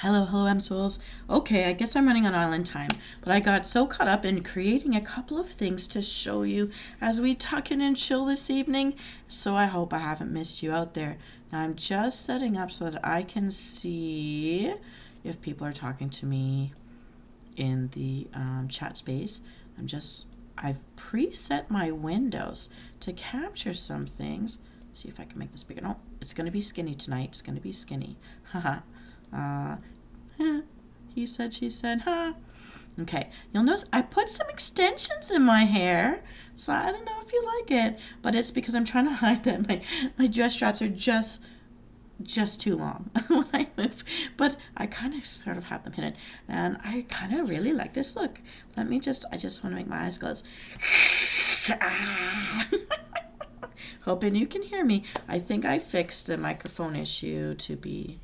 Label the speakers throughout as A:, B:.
A: Hello, hello, Msouls. Okay, I guess I'm running on island time, but I got so caught up in creating a couple of things to show you as we tuck in and chill this evening. So I hope I haven't missed you out there. Now I'm just setting up so that I can see if people are talking to me in the chat space. I've preset my windows to capture some things. See if I can make this bigger. No, it's going to be skinny tonight. It's going to be skinny. Haha. uh, he said, she said, huh? Okay, you'll notice I put some extensions in my hair, so I don't know if you like it, but it's because I'm trying to hide that my dress straps are just too long when I move. But I kind of sort of have them hidden, and I kind of really like this look. I just want to make my eyes close. Hoping you can hear me. I think I fixed the microphone issue to be,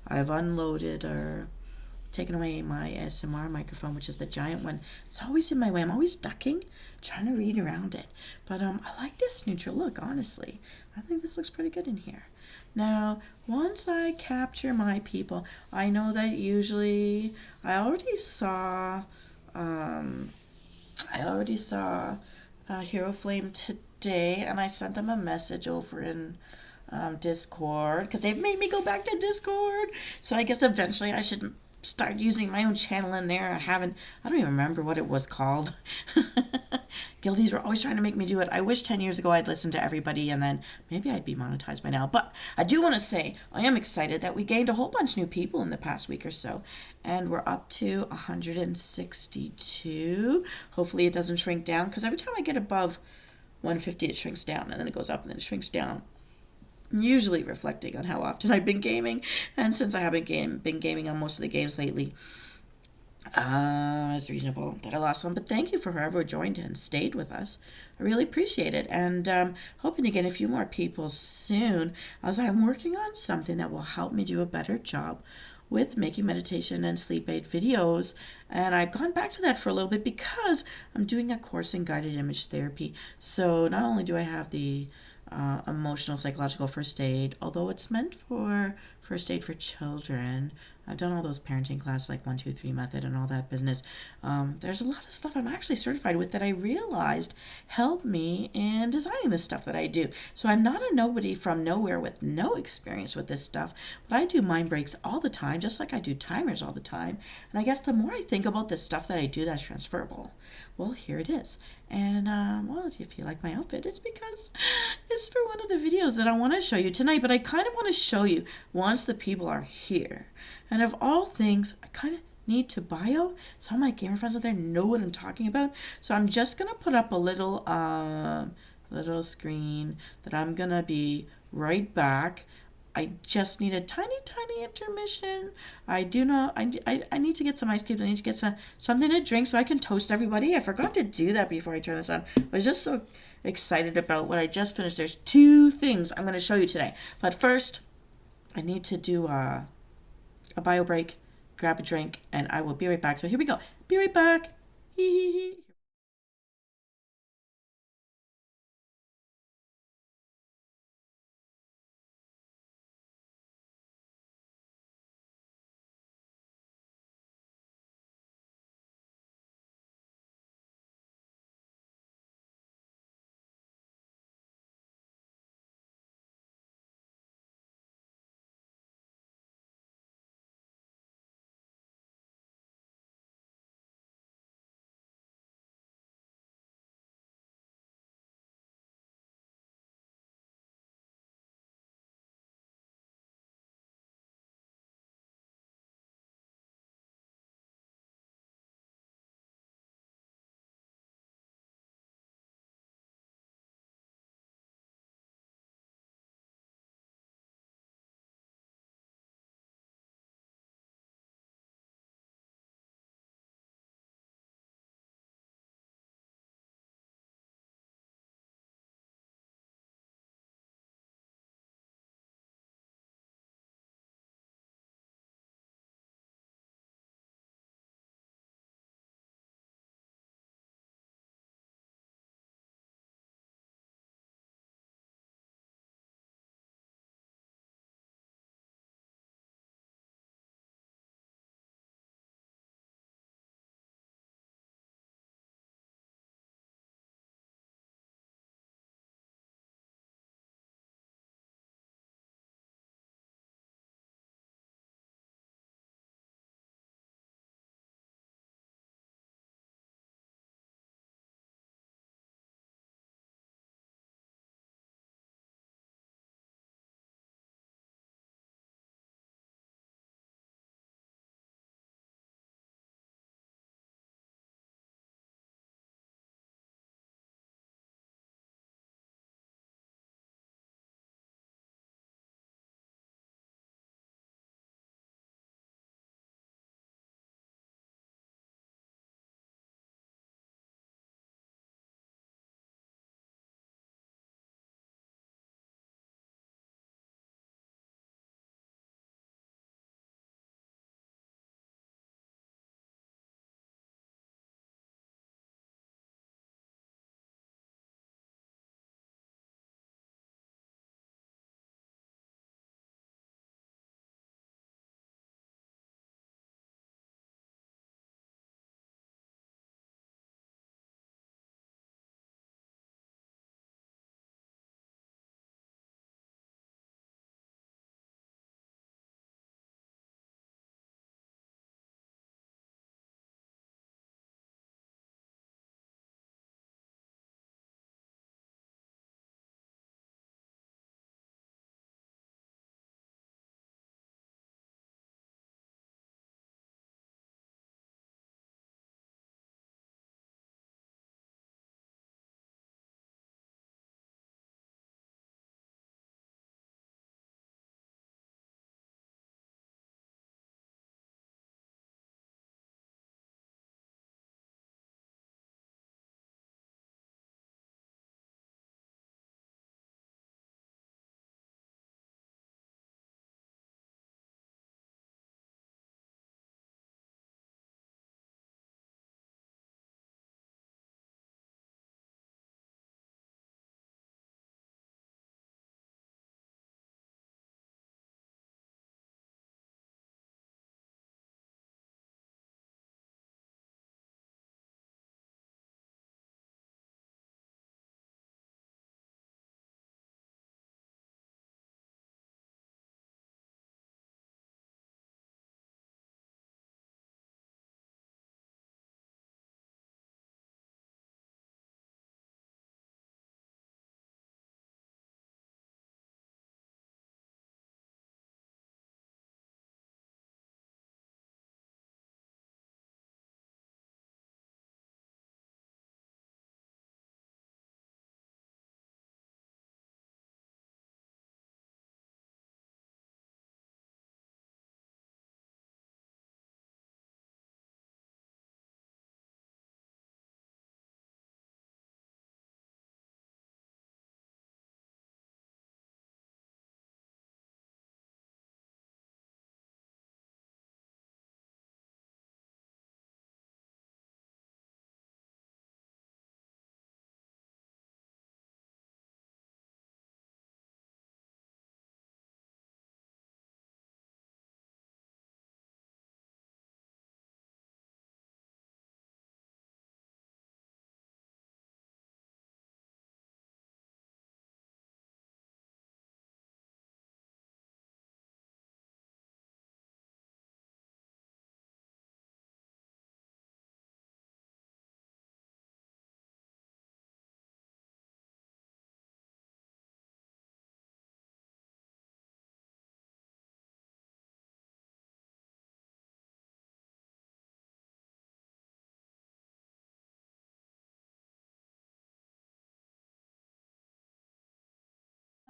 A: I've unloaded or taken away my ASMR microphone, which is the giant one. It's always in my way. I'm always ducking, trying to read around it. But I like this neutral look, honestly. I think this looks pretty good in here. Now, once I capture my people, I know that usually I already saw um, Hero Flame today, and I sent them a message over in Discord because they've made me go back to Discord. So I guess eventually I should start using my own channel in there. I don't even remember what it was called. Guildies were always trying to make me do it. I wish 10 years ago I'd listened to everybody and then maybe I'd be monetized by now. But I do want to say I am excited that we gained a whole bunch of new people in the past week or so. And we're up to 162. Hopefully it doesn't shrink down because every time I get above 150 it shrinks down and then it goes up and then it shrinks down, usually reflecting on how often I've been gaming. And since I haven't been gaming on most of the games lately, it's reasonable that I lost some. But thank you for whoever joined and stayed with us. I really appreciate it. And hoping to get a few more people soon as I'm working on something that will help me do a better job with making meditation and sleep aid videos. And I've gone back to that for a little bit because I'm doing a course in guided image therapy. So not only do I have the emotional psychological first aid, although it's meant for first aid for children. I've done all those parenting classes like 1, 2, 3 method and all that business. There's a lot of stuff I'm actually certified with that I realized helped me in designing the stuff that I do. So I'm not a nobody from nowhere with no experience with this stuff, but I do mind breaks all the time, just like I do timers all the time. And I guess the more I think about the stuff that I do that's transferable, well, here it is. And well, if you like my outfit, it's because it's for one of the videos that I want to show you tonight. But I kind of want to show you once the people are here. And of all things, I kind of need to bio so all my gamer friends out there know what I'm talking about. So I'm just gonna put up a little screen that I'm gonna be right back. I just need a tiny intermission. I do know I need to get some ice cubes. I need to get something to drink so I can toast everybody. I forgot to do that before I turn this on. I was just so excited about what I just finished. There's 2 things I'm going to show you today. But first, I need to do a bio break, grab a drink, and I will be right back. So here we go. Be right back. Hee hee hee.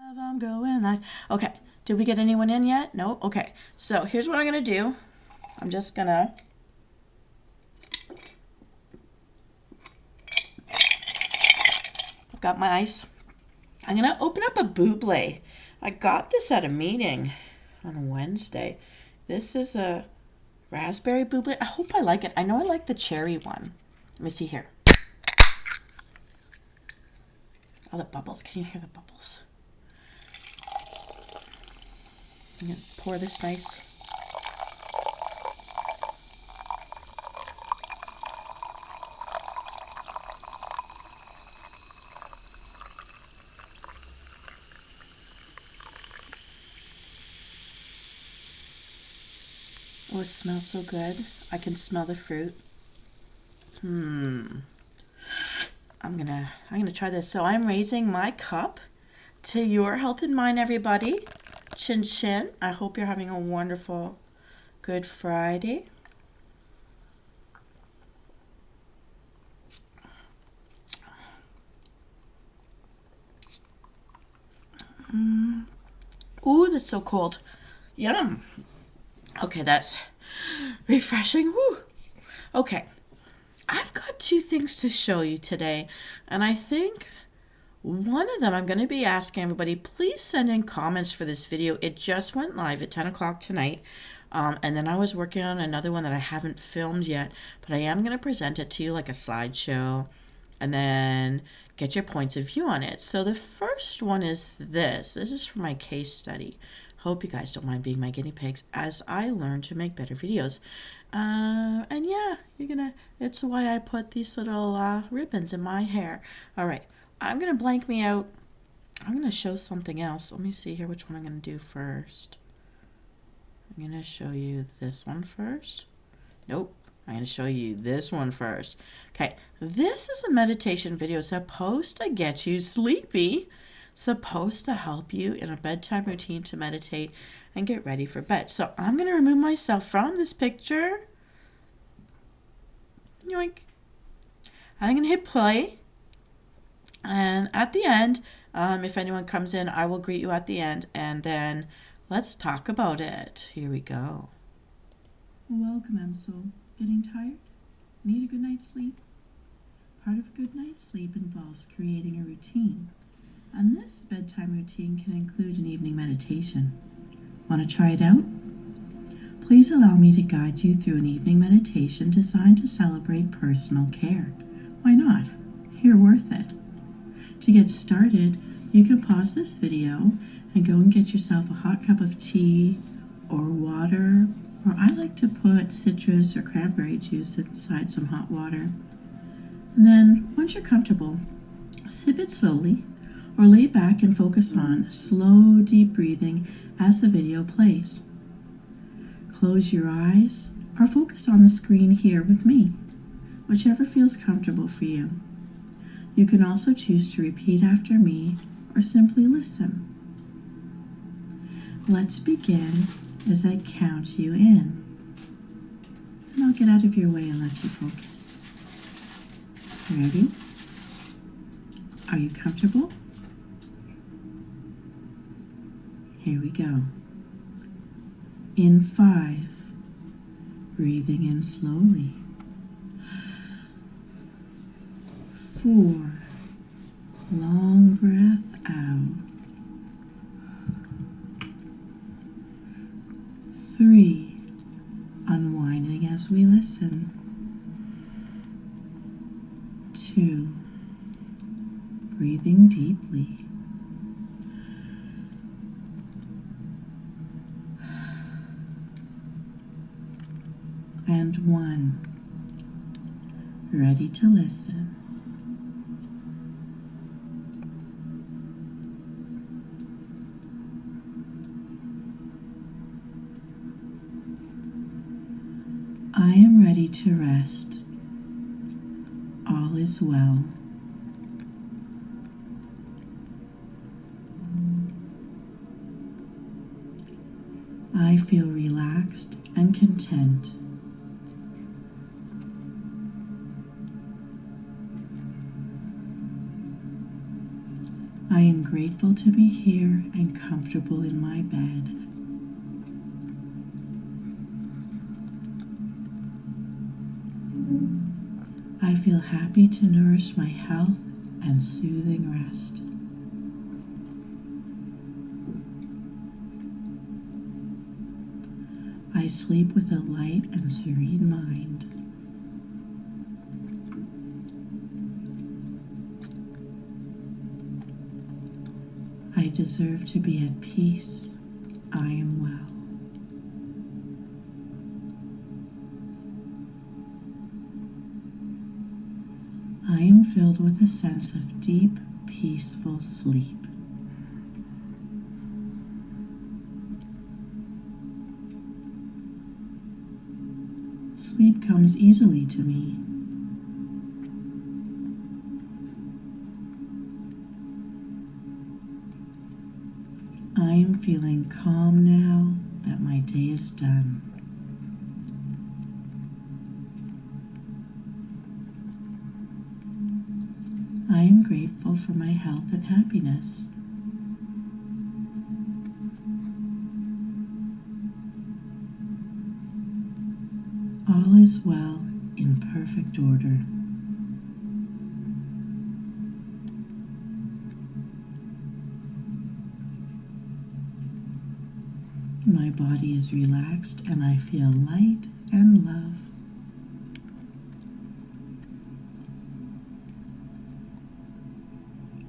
A: I'm going live. Okay, did we get anyone in yet? No? Okay, so here's what I'm going to do. I'm just going to got my ice. I'm going to open up a buble. I got this at a meeting on Wednesday. This is a raspberry buble. I hope I like it. I know I like the cherry one. Let me see here. Oh, the bubbles. Can you hear the bubbles? I'm going to pour this nice. Oh, it smells so good. I can smell the fruit. I'm gonna try this. So I'm raising my cup to your health and mine, everybody. Chin chin. I hope you're having a wonderful Good Friday. Ooh, that's so cold. Yum. Okay, that's refreshing. Woo. Okay, I've got two things to show you today, and I think one of them I'm going to be asking everybody, please send in comments for this video. It just went live at 10 o'clock tonight, and then I was working on another one that I haven't filmed yet, but I am going to present it to you like a slideshow, and then get your points of view on it. So the first one is this. This is for my case study. Hope you guys don't mind being my guinea pigs as I learn to make better videos. And yeah, it's why I put these little ribbons in my hair. All right, I'm gonna blank me out. I'm gonna show something else. Let me see here which one I'm gonna do first. I'm gonna show you this one first. Nope, I'm gonna show you this one first. Okay, this is a meditation video supposed to get you sleepy. Supposed to help you in a bedtime routine to meditate and get ready for bed. So I'm going to remove myself from this picture. Yoink. I'm going to hit play. And at the end, if anyone comes in, I will greet you at the end. And then let's talk about it. Here we go.
B: Welcome, Msoul. Getting tired? Need a good night's sleep? Part of a good night's sleep involves creating a routine. And this bedtime routine can include an evening meditation. Want to try it out? Please allow me to guide you through an evening meditation designed to celebrate personal care. Why not? You're worth it. To get started, you can pause this video and go and get yourself a hot cup of tea or water, or I like to put citrus or cranberry juice inside some hot water. And then, once you're comfortable, sip it slowly, or lay back and focus on slow, deep breathing as the video plays. Close your eyes or focus on the screen here with me, whichever feels comfortable for you. You can also choose to repeat after me or simply listen. Let's begin as I count you in. And I'll get out of your way and let you focus. Ready? Are you comfortable? Here we go. In 5, breathing in slowly. 4, long breath out. 3, unwinding as we listen. 2, breathing deeply. And 1, ready to listen. I am ready to rest. All is well. I feel relaxed and content. I am grateful to be here and comfortable in my bed. I feel happy to nourish my health and soothing rest. I sleep with a light and serene mind. I deserve to be at peace. I am well. I am filled with a sense of deep, peaceful sleep. Sleep comes easily to me. I am feeling calm now that my day is done. I am grateful for my health and happiness. All is well in perfect order. My body is relaxed and I feel light and love.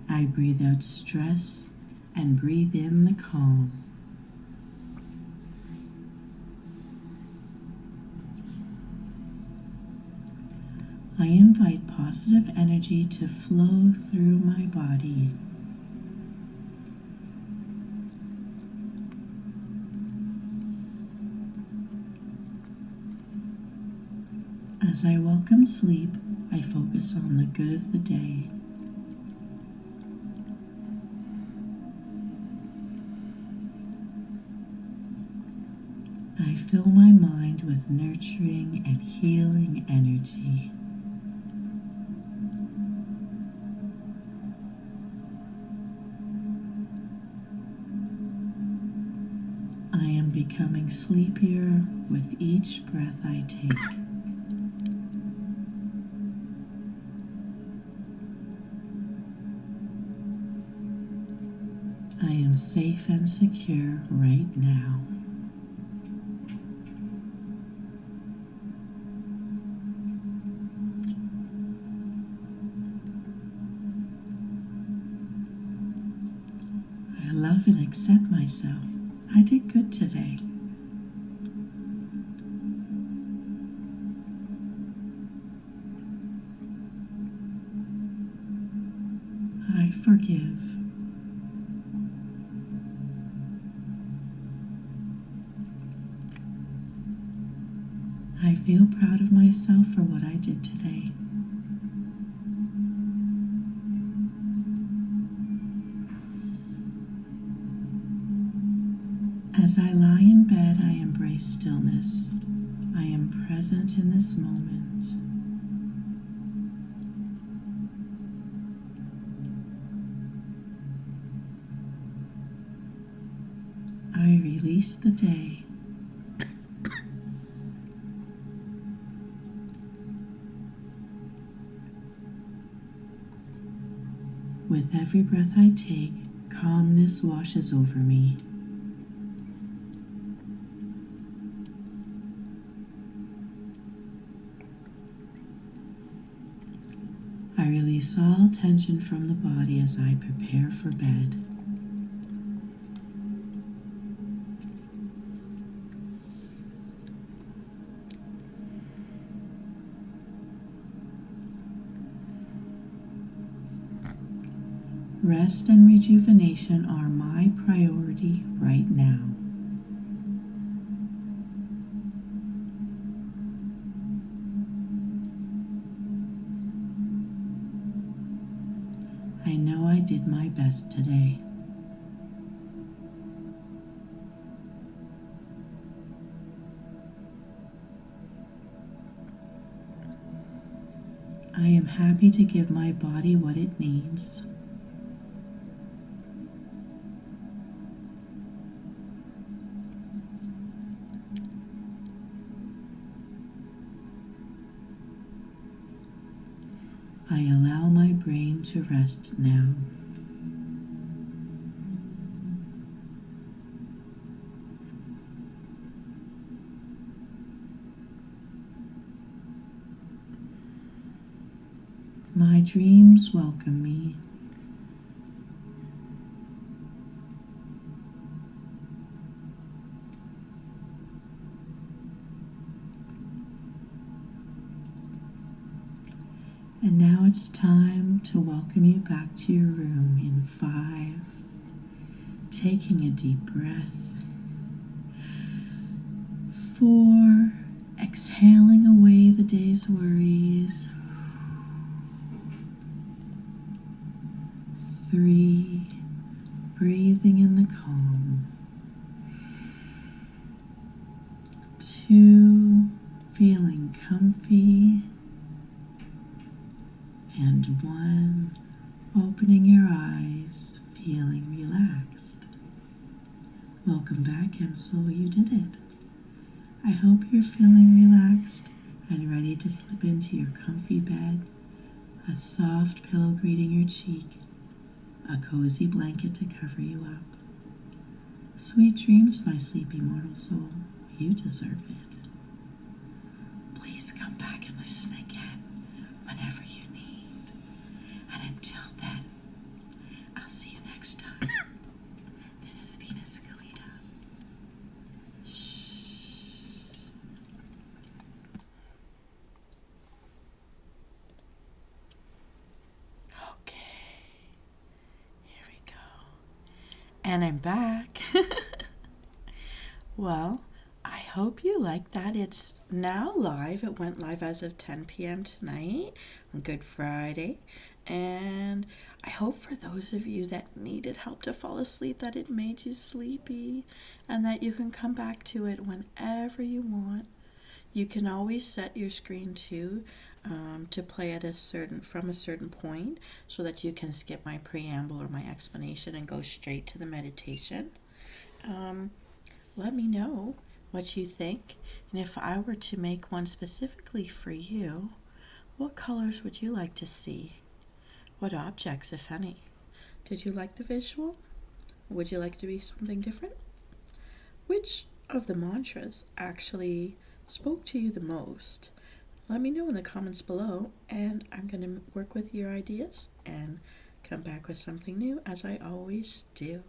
B: I breathe out stress and breathe in the calm. I invite positive energy to flow through my body. As I welcome sleep, I focus on the good of the day. I fill my mind with nurturing and healing energy. I am becoming sleepier with each breath I take. I am safe and secure right now. I love and accept myself. I did good today. I forgive. I feel proud of myself for what I did today. As I lie in bed, I embrace stillness. I am present in this moment. I release the day. With every breath I take, calmness washes over me. I release all tension from the body as I prepare for bed. Rest and rejuvenation are my priority right now. I know I did my best today. I am happy to give my body what it needs. I allow my brain to rest now. My dreams welcome me. And now it's time to welcome you back to your room in 5. Taking a deep breath. 4. Exhaling away the day's worries. 3. Breathing in the calm. 2. Feeling comfy. And 1. Opening your eyes, feeling relaxed. Welcome back, Msoul. You did it. I hope you're feeling relaxed and ready to slip into your comfy bed, a soft pillow greeting your cheek, a cozy blanket to cover you up. Sweet dreams, my sleepy mortal soul. You deserve it. Please come back and listen again whenever you need. And until then, I'll see you next time. This is Venus Callida. Shh.
A: Okay, here we go. And I'm back. Well, I hope you like that. It's now live. It went live as of 10 p.m. tonight on Good Friday. And I hope for those of you that needed help to fall asleep that it made you sleepy and that you can come back to it whenever you want. You can always set your screen to play at from a certain point so that you can skip my preamble or my explanation and go straight to the meditation. Let me know what you think, and if I were to make one specifically for you, what colors would you like to see? What objects, if any? Did you like the visual? Would you like to be something different? Which of the mantras actually spoke to you the most? Let me know in the comments below, and I'm going to work with your ideas and come back with something new, as I always do.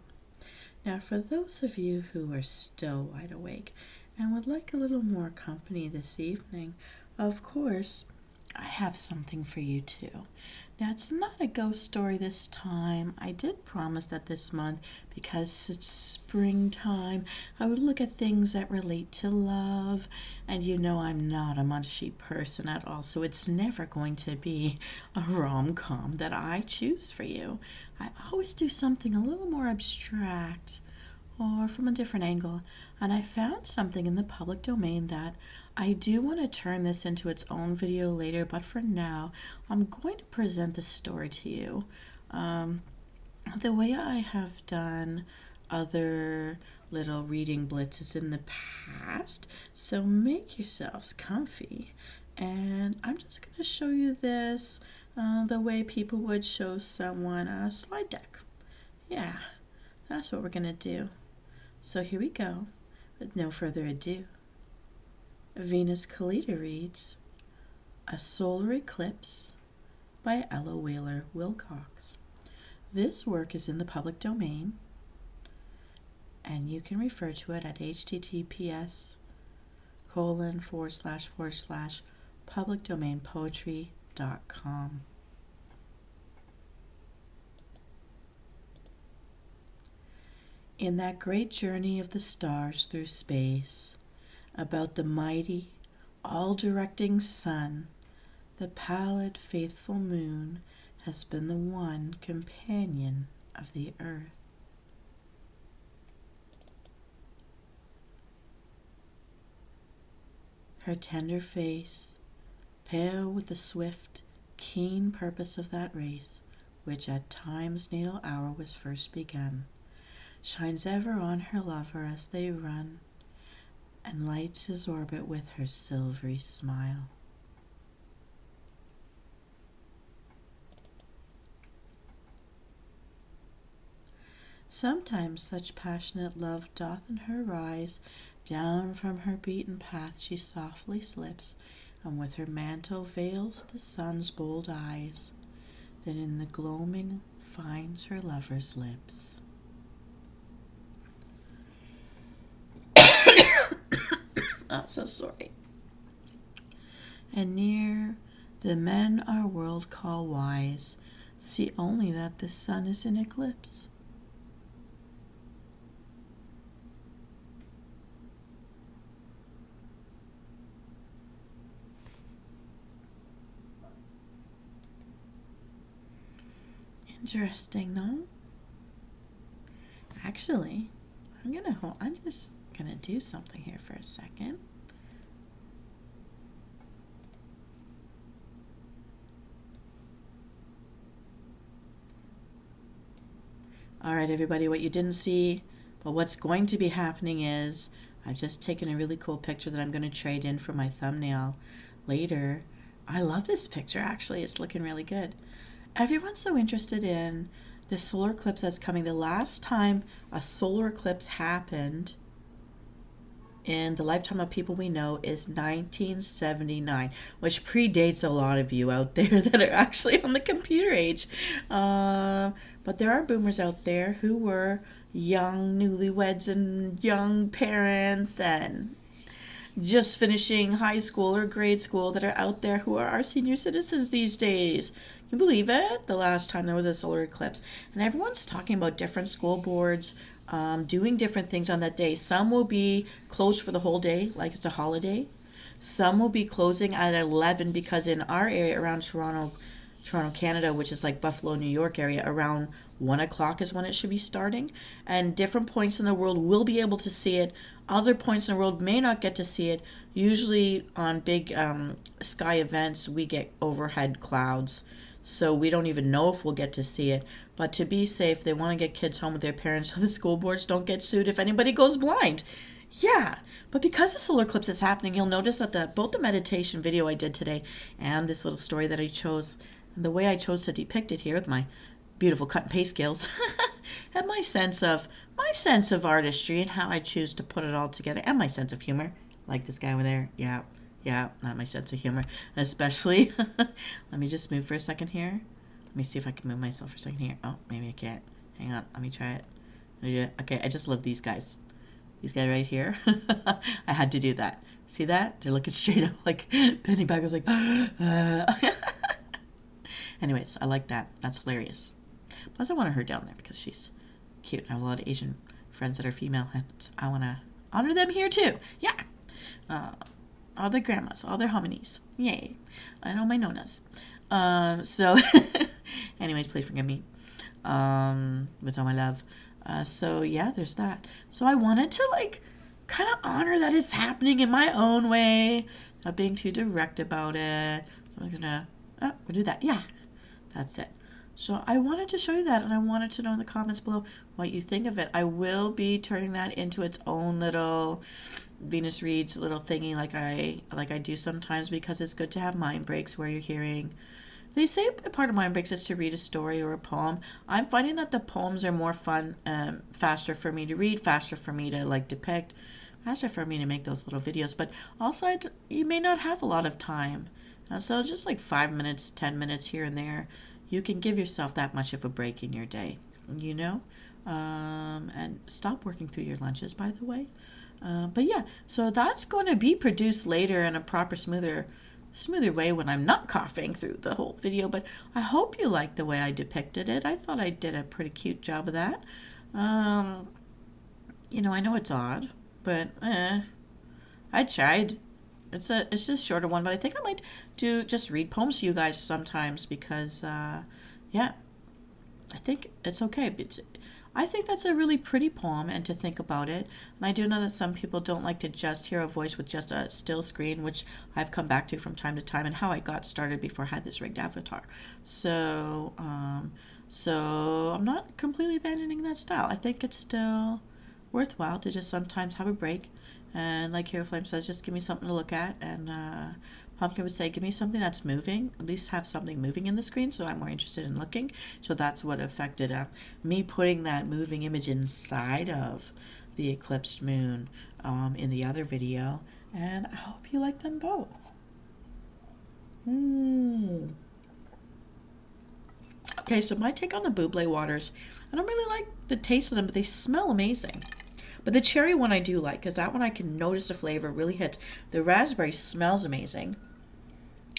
A: Now, for those of you who are still wide awake and would like a little more company this evening, of course, I have something for you too. Now, it's not a ghost story this time. I did promise that this month, because it's springtime, I would look at things that relate to love. And you know I'm not a mushy person at all, so it's never going to be a rom-com that I choose for you. I always do something a little more abstract or from a different angle. And I found something in the public domain that I do want to turn this into its own video later, but for now, I'm going to present the story to you the way I have done other little reading blitzes in the past. So make yourselves comfy, and I'm just going to show you this the way people would show someone a slide deck. Yeah, that's what we're going to do. So here we go. With no further ado, Venus Callida reads A Solar Eclipse by Ella Wheeler Wilcox. This work is in the public domain, and you can refer to it at https://publicdomainpoetry.com. In that great journey of the stars through space, about the mighty, all-directing sun, the pallid, faithful moon has been the one companion of the earth. Her tender face, pale with the swift, keen purpose of that race, which at time's natal hour was first begun, shines ever on her lover as they run, and lights his orbit with her silvery smile. Sometimes such passionate love doth in her rise, down from her beaten path she softly slips, and with her mantle veils the sun's bold eyes, then in the gloaming finds her lover's lips. Oh, so sorry. And near the men our world call wise see only that the sun is in eclipse. Interesting, no? Actually, I'm just gonna do something here for a second. All right, everybody, what you didn't see, but what's going to be happening is I've just taken a really cool picture that I'm going to trade in for my thumbnail later. I love this picture, actually. It's looking really good. Everyone's so interested in the solar eclipse that's coming. The last time a solar eclipse happened in the lifetime of people we know is 1979, which predates a lot of you out there that are actually on the computer age. But there are boomers out there who were young newlyweds and young parents and just finishing high school or grade school that are out there who are our senior citizens these days. Can you believe it? The last time there was a solar eclipse. And everyone's talking about different school boards doing different things on that day. Some will be closed for the whole day, like it's a holiday. Some will be closing at 11 because in our area around Toronto, Canada, which is like Buffalo, New York area, around 1 o'clock is when it should be starting. And different points in the world will be able to see it. Other points in the world may not get to see it. Usually on big sky events, we get overhead clouds. So we don't even know if we'll get to see it. But to be safe, they want to get kids home with their parents so the school boards don't get sued if anybody goes blind. Yeah, but because the solar eclipse is happening, you'll notice that both the meditation video I did today and this little story that I chose, and the way I chose to depict it here with my beautiful cut and paste skills, and my sense of artistry and how I choose to put it all together, and my sense of humor, like this guy over there. Yeah, not my sense of humor, and especially. Let me just move for a second here. Let me see if I can move myself for a second here. Oh, maybe I can't. Hang on, let me try it. Okay, I just love these guys. These guys right here. I had to do that. See that? They're looking straight up like Penny Bagger's like. Anyways, I like that. That's hilarious. Plus, I want her down there because she's cute. I have a lot of Asian friends that are female, and I want to honor them here too. Yeah. All their grandmas, all their hominies. Yay. And all my nonas. So, anyways, please forgive me. With all my love. So, yeah, there's that. So, I wanted to, kind of honor that it's happening in my own way, not being too direct about it. So, I'm going to, we'll do that. Yeah, that's it. So I wanted to show you that, and I wanted to know in the comments below what you think of it. I will be turning that into its own little Venus Reads little thingy like I do sometimes, because it's good to have mind breaks where you're hearing. They say a part of mind breaks is to read a story or a poem. I'm finding that the poems are more fun, faster for me to read, faster for me to depict, faster for me to make those little videos. But also, you may not have a lot of time. So just 5 minutes, 10 minutes here and there, you can give yourself that much of a break in your day, and stop working through your lunches, by the way. But yeah, so that's going to be produced later in a proper, smoother way when I'm not coughing through the whole video. But I hope you like the way I depicted it. I thought I did a pretty cute job of that. I know it's odd, but I tried. It's just a shorter one, but I think I might just read poems to you guys sometimes because, yeah, I think it's okay. I think that's a really pretty poem, and to think about it. And I do know that some people don't like to just hear a voice with just a still screen, which I've come back to from time to time, and how I got started before I had this rigged avatar. So I'm not completely abandoning that style. I think it's still worthwhile to just sometimes have a break. And like Hero Flame says, just give me something to look at, and Pumpkin would say, give me something that's moving, at least have something moving in the screen, so I'm more interested in looking. So that's what affected me putting that moving image inside of the eclipsed moon in the other video. And I hope you like them both. Okay, so my take on the buble waters, I don't really like the taste of them, but they smell amazing. But the cherry one I do like, because that one I can notice the flavor really hits. The raspberry smells amazing.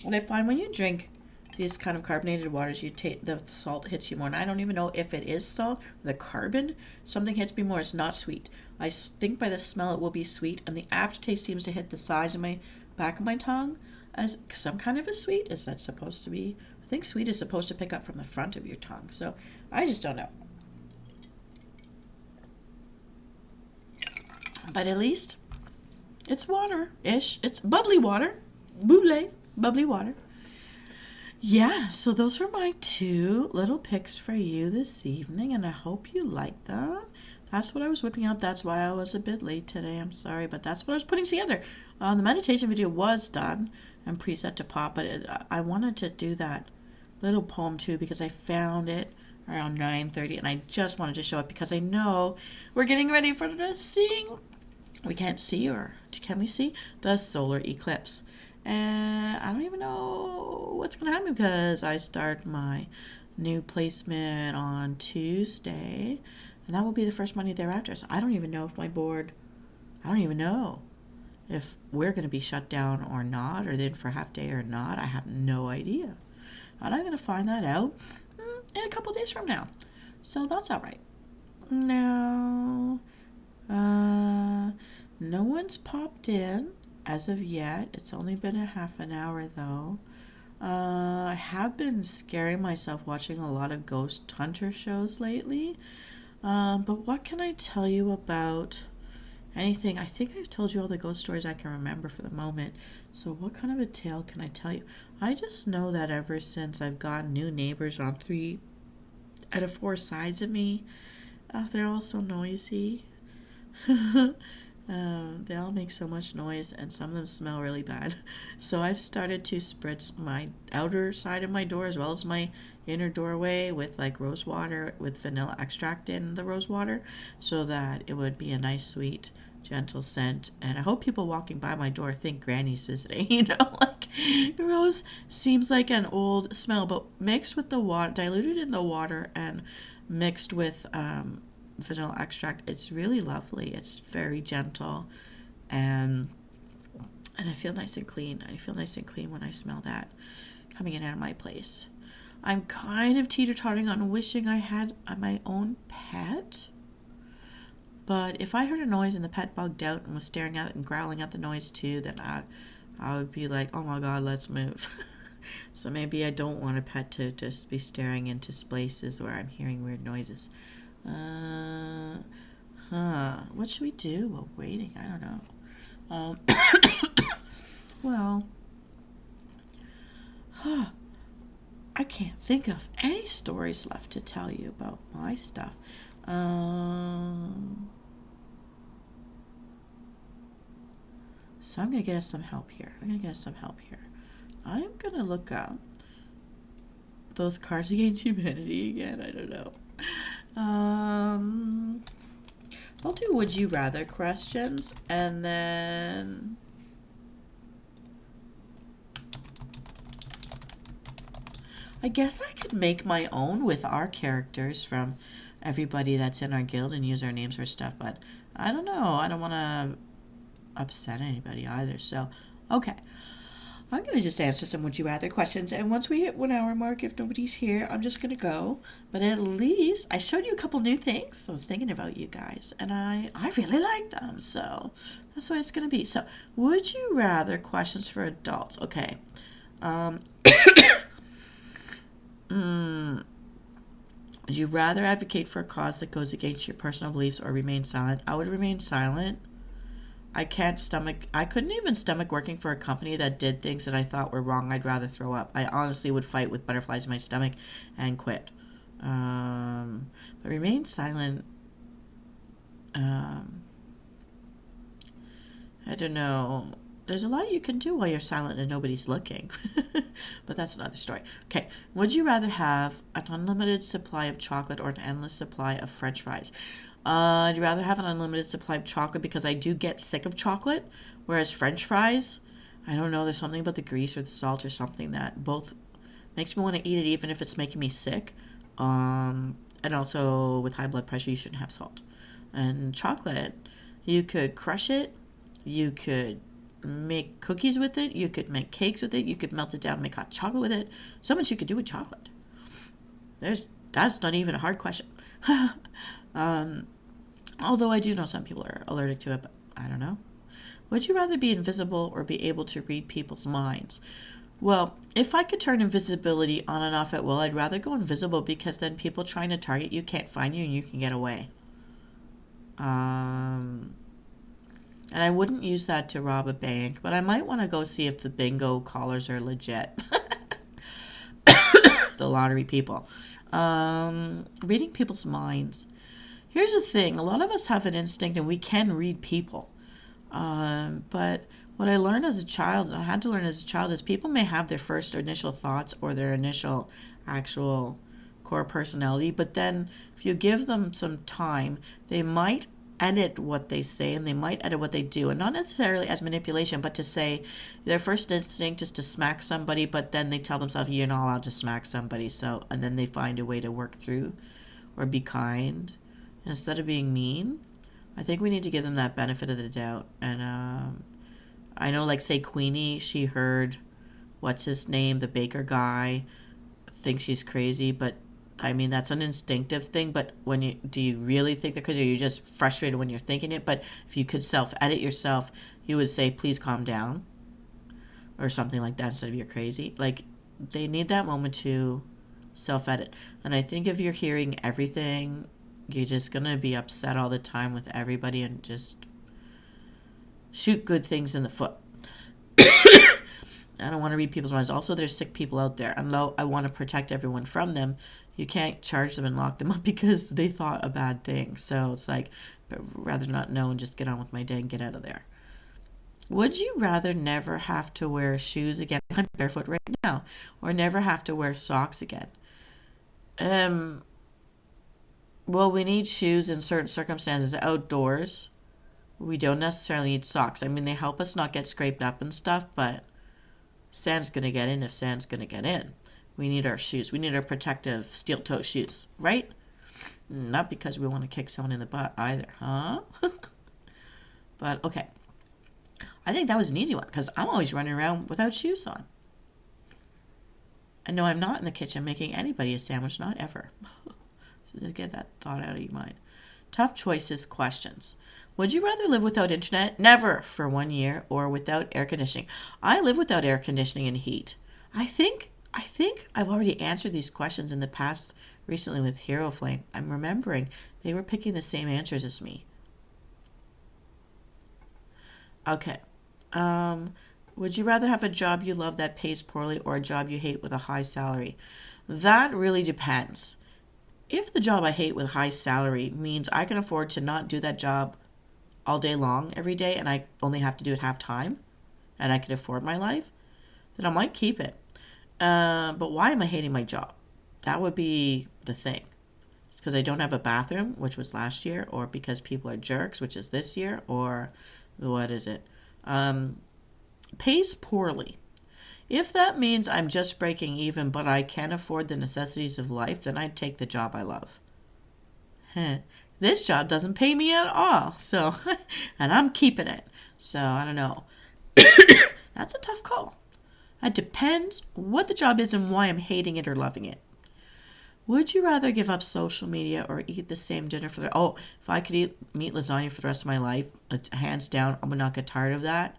A: And I find when you drink these kind of carbonated waters, the salt hits you more. And I don't even know if it is salt, the carbon. Something hits me more. It's not sweet. I think by the smell it will be sweet, and the aftertaste seems to hit the sides of my back of my tongue as some kind of a sweet. Is that supposed to be? I think sweet is supposed to pick up from the front of your tongue. So I just don't know. But at least it's water-ish. It's bubbly water. Bubbly water. Yeah, so those were my 2 little picks for you this evening, and I hope you like them. That's what I was whipping up. That's why I was a bit late today. I'm sorry, but that's what I was putting together. The meditation video was done and preset to pop, but I wanted to do that little poem too because I found it around 9:30, and I just wanted to show it because I know we're getting ready for the seeing. We can't see, or can we see the solar eclipse? And I don't even know what's going to happen because I start my new placement on Tuesday, and that will be the first Monday thereafter. So I don't even know if I don't even know if we're going to be shut down or not, or then for half day or not. I have no idea. And I'm going to find that out in a couple days from now. So that's all right. Now, no one's popped in as of yet. It's only been a half an hour though. I have been scaring myself watching a lot of ghost hunter shows lately. But what can I tell you about anything? I think I've told you all the ghost stories I can remember for the moment. So what kind of a tale can I tell you? I just know that ever since I've gotten new neighbors on 3 out of 4 sides of me, they're all so noisy. They all make so much noise, and some of them smell really bad. So I've started to spritz my outer side of my door as well as my inner doorway with like rose water with vanilla extract in the rose water, so that it would be a nice, sweet, gentle scent. And I hope people walking by my door think Granny's visiting. Like rose seems like an old smell, but mixed with the water, diluted in the water, and mixed with vanilla extract, it's really lovely. It's very gentle, and I feel nice and clean. I feel nice and clean when I smell that coming in out of my place. I'm kind of teeter-tottering on wishing I had my own pet, but if I heard a noise and the pet bugged out and was staring at it and growling at the noise too, then I would be like, oh my god, let's move. So maybe I don't want a pet to just be staring into places where I'm hearing weird noises. What should we do while waiting? I don't know. Well, I can't think of any stories left to tell you about my stuff. So I'm going to get us some help here. I'm going to look up those Cards Against Humanity again. I don't know. I'll do would you rather questions, and then I guess I could make my own with our characters from everybody that's in our guild and use our names for stuff, but I don't know. I don't want to upset anybody either. So, okay. I'm going to just answer some would you rather questions, and once we hit 1 hour mark, if nobody's here, I'm just going to go. But at least I showed you a couple new things. I was thinking about you guys, and I really like them, so that's what it's going to be. So, would you rather questions for adults? Okay. Would you rather advocate for a cause that goes against your personal beliefs or remain silent? I would remain silent. I couldn't even stomach working for a company that did things that I thought were wrong. I'd rather throw up. I honestly would fight with butterflies in my stomach and quit. But remain silent. I don't know. there's a lot you can do while you're silent and nobody's looking. But that's another story. Okay, would you rather have an unlimited supply of chocolate or an endless supply of French fries? I'd rather have an unlimited supply of chocolate because I do get sick of chocolate, whereas French fries, I don't know, there's something about the grease or the salt or something that both makes me want to eat it even if it's making me sick. And also with high blood pressure, you shouldn't have salt. And chocolate, you could crush it, you could make cookies with it, you could make cakes with it, you could melt it down and make hot chocolate with it. So much you could do with chocolate. That's not even a hard question. Although I do know some people are allergic to it, but I don't know. Would you rather be invisible or be able to read people's minds? Well, if I could turn invisibility on and off at will, I'd rather go invisible because then people trying to target you can't find you and you can get away. And I wouldn't use that to rob a bank, but I might want to go see if the bingo callers are legit. The lottery people. Reading people's minds. Here's the thing. A lot of us have an instinct and we can read people. But what I learned as a child, and I had to learn as a child, is people may have their first initial thoughts or their initial actual core personality, but then if you give them some time, they might edit what they say and they might edit what they do, and not necessarily as manipulation, but to say their first instinct is to smack somebody, but then they tell themselves you're not allowed to smack somebody, so, and then they find a way to work through or be kind instead of being mean. I think we need to give them that benefit of the doubt. And I know, like, say Queenie, she heard, what's his name, the baker guy, thinks she's crazy, but I mean, that's an instinctive thing, but do you really think that crazy, or are you just frustrated when you're thinking it? But if you could self-edit yourself, you would say, please calm down, or something like that instead of you're crazy. Like, they need that moment to self-edit. And I think if you're hearing everything, you're just going to be upset all the time with everybody and just shoot good things in the foot. I don't want to read people's minds. Also, there's sick people out there. And though I want to protect everyone from them, you can't charge them and lock them up because they thought a bad thing. So it's like, but rather not know and just get on with my day and get out of there. Would you rather never have to wear shoes again? I'm barefoot right now. Or never have to wear socks again? Well, we need shoes in certain circumstances outdoors. We don't necessarily need socks. I mean, they help us not get scraped up and stuff, but sand's going to get in if sand's going to get in. We need our shoes. We need our protective steel-toe shoes, right? Not because we want to kick someone in the butt either, huh? But, okay. I think that was an easy one because I'm always running around without shoes on. And no, I'm not in the kitchen making anybody a sandwich, not ever. So just get that thought out of your mind. Tough choices questions. Would you rather live without internet? Never for 1 year, or without air conditioning? I live without air conditioning and heat. I think I've already answered these questions in the past recently with Hero Flame. I'm remembering they were picking the same answers as me. Okay. Would you rather have a job you love that pays poorly or a job you hate with a high salary? That really depends. If the job I hate with high salary means I can afford to not do that job all day long every day and I only have to do it half time and I can afford my life, then I might keep it. But why am I hating my job? That would be the thing. It's because I don't have a bathroom, which was last year, or because people are jerks, which is this year, or what is it? Pays poorly. If that means I'm just breaking even, but I can afford the necessities of life, then I'd take the job I love. This job doesn't pay me at all, so, and I'm keeping it. So, I don't know. That's a tough call. It depends what the job is and why I'm hating it or loving it. Would you rather give up social media or eat the same dinner for the... Oh, if I could eat meat lasagna for the rest of my life, hands down, I would not get tired of that.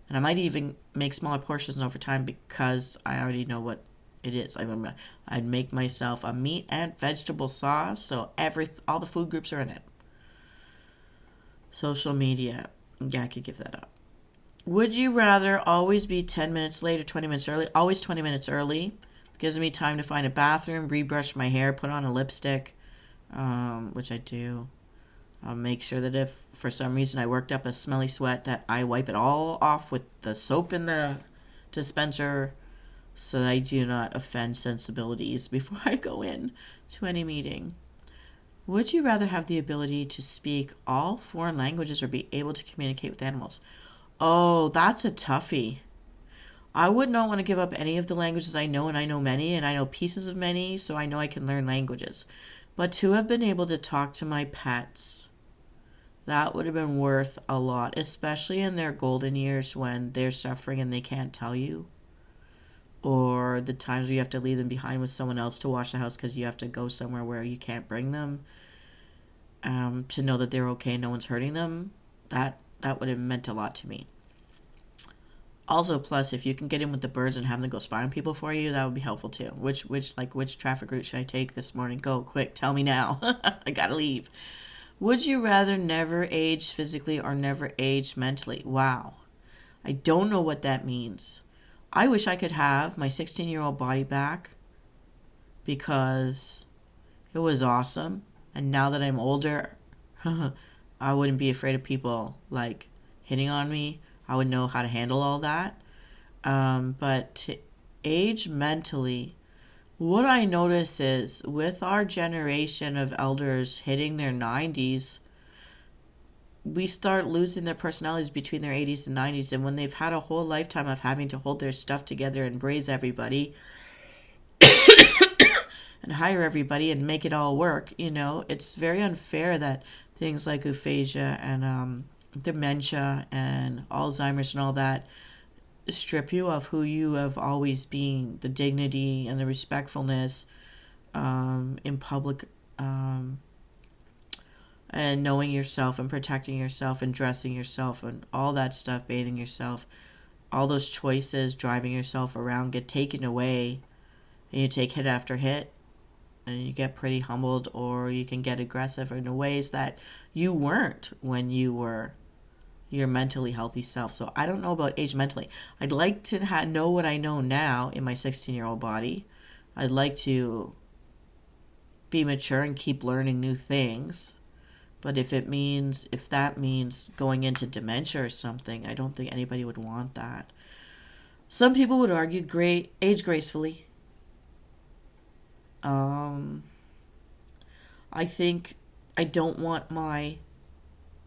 A: And I might even make smaller portions over time because I already know what it is. I'd make myself a meat and vegetable sauce, so all the food groups are in it. Social media, yeah, I could give that up. Would you rather always be 10 minutes late or 20 minutes early? Always 20 minutes early. Gives me time to find a bathroom, rebrush my hair, put on a lipstick, which I do. I'll make sure that if for some reason I worked up a smelly sweat, that I wipe it all off with the soap in the dispenser so that I do not offend sensibilities before I go in to any meeting. Would you rather have the ability to speak all foreign languages or be able to communicate with animals? Oh, that's a toughie. I would not want to give up any of the languages I know, and I know many, and I know pieces of many, so I know I can learn languages. But to have been able to talk to my pets, that would have been worth a lot, especially in their golden years when they're suffering and they can't tell you. Or the times where you have to leave them behind with someone else to wash the house because you have to go somewhere where you can't bring them. To know that they're okay, no one's hurting them, that would have meant a lot to me. Also, plus, if you can get in with the birds and have them go spy on people for you, that would be helpful too. Which traffic route should I take this morning? Go quick, tell me now. I gotta leave. Would you rather never age physically or never age mentally? Wow, I don't know what that means. I wish I could have my 16-year-old body back because it was awesome. And now that I'm older, I wouldn't be afraid of people like hitting on me. I would know how to handle all that. But to age mentally, what I notice is with our generation of elders hitting their 90s, we start losing their personalities between their 80s and 90s. And when they've had a whole lifetime of having to hold their stuff together and raise everybody and hire everybody and make it all work, it's very unfair that things like aphasia and dementia and Alzheimer's and all that strip you of who you have always been, the dignity and the respectfulness in public, and knowing yourself and protecting yourself and dressing yourself and all that stuff, bathing yourself, all those choices, driving yourself around get taken away, and you take hit after hit, and you get pretty humbled, or you can get aggressive in ways that you weren't when you were your mentally healthy self. So I don't know about age mentally. I'd like to know what I know now in my 16-year-old body. I'd like to be mature and keep learning new things. But if that means going into dementia or something, I don't think anybody would want that. Some people would argue age gracefully. I think I don't want my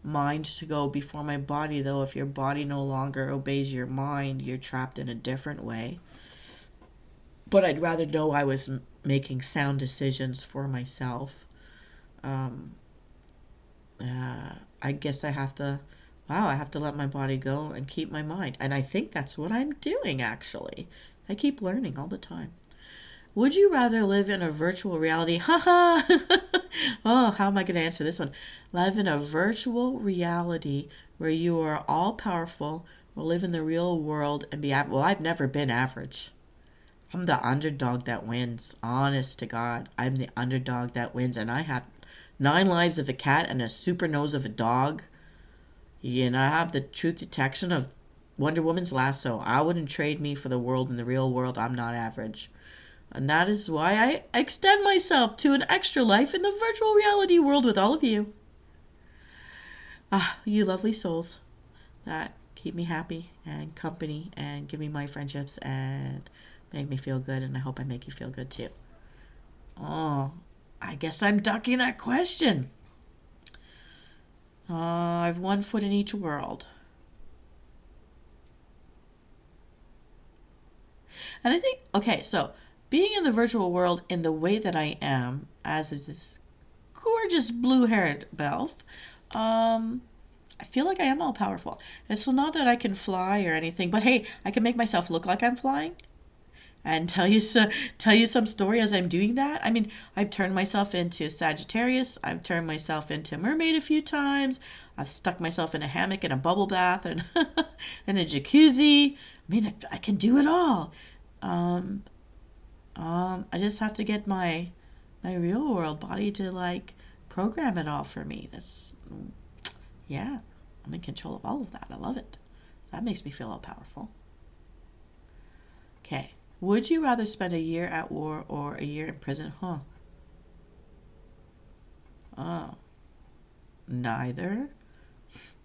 A: mind to go before my body, though. If your body no longer obeys your mind, you're trapped in a different way. But I'd rather know I was making sound decisions for myself. I guess I have to let my body go and keep my mind. And I think that's what I'm doing, actually. I keep learning all the time. Would you rather live in a virtual reality? Haha! Oh, how am I going to answer this one? Live in a virtual reality where you are all powerful, or live in the real world and be well, I've never been average. I'm the underdog that wins. Honest to God, I'm the underdog that wins, and I have 9 lives of a cat and a super nose of a dog. And I have the truth detection of Wonder Woman's lasso. I wouldn't trade me for the world. In the real world, I'm not average. And that is why I extend myself to an extra life in the virtual reality world with all of you. Ah, you lovely souls that keep me happy and company and give me my friendships and make me feel good. And I hope I make you feel good too. Oh, I guess I'm ducking that question. I've one foot in each world. And I think, okay, so being in the virtual world in the way that I am, as this gorgeous blue-haired Belf, I feel like I am all powerful. It's not that I can fly or anything, but hey, I can make myself look like I'm flying and tell you some story as I'm doing that. I mean, I've turned myself into Sagittarius. I've turned myself into mermaid a few times. I've stuck myself in a hammock and a bubble bath and and a jacuzzi. I mean, I can do it all. I just have to get my real world body to like program it all for me. Yeah, I'm in control of all of that. I love it. That makes me feel all powerful. Okay. Would you rather spend a year at war or a year in prison? Oh. Neither.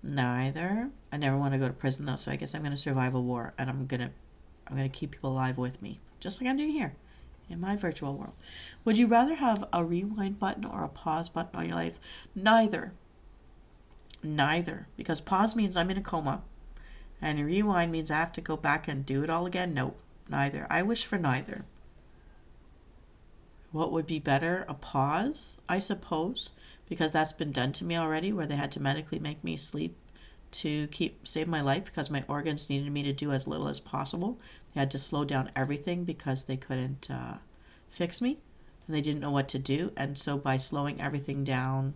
A: Neither. I never want to go to prison though, so I guess I'm going to survive a war, and I'm gonna keep people alive with me, just like I'm doing here in my virtual world. Would you rather have a rewind button or a pause button on your life? Neither. Neither. Because pause means I'm in a coma, and rewind means I have to go back and do it all again. Nope. Neither. I wish for neither. What would be better? A pause, I suppose, because that's been done to me already, where they had to medically make me sleep to save my life because my organs needed me to do as little as possible. They had to slow down everything because they couldn't fix me, and they didn't know what to do. And so by slowing everything down,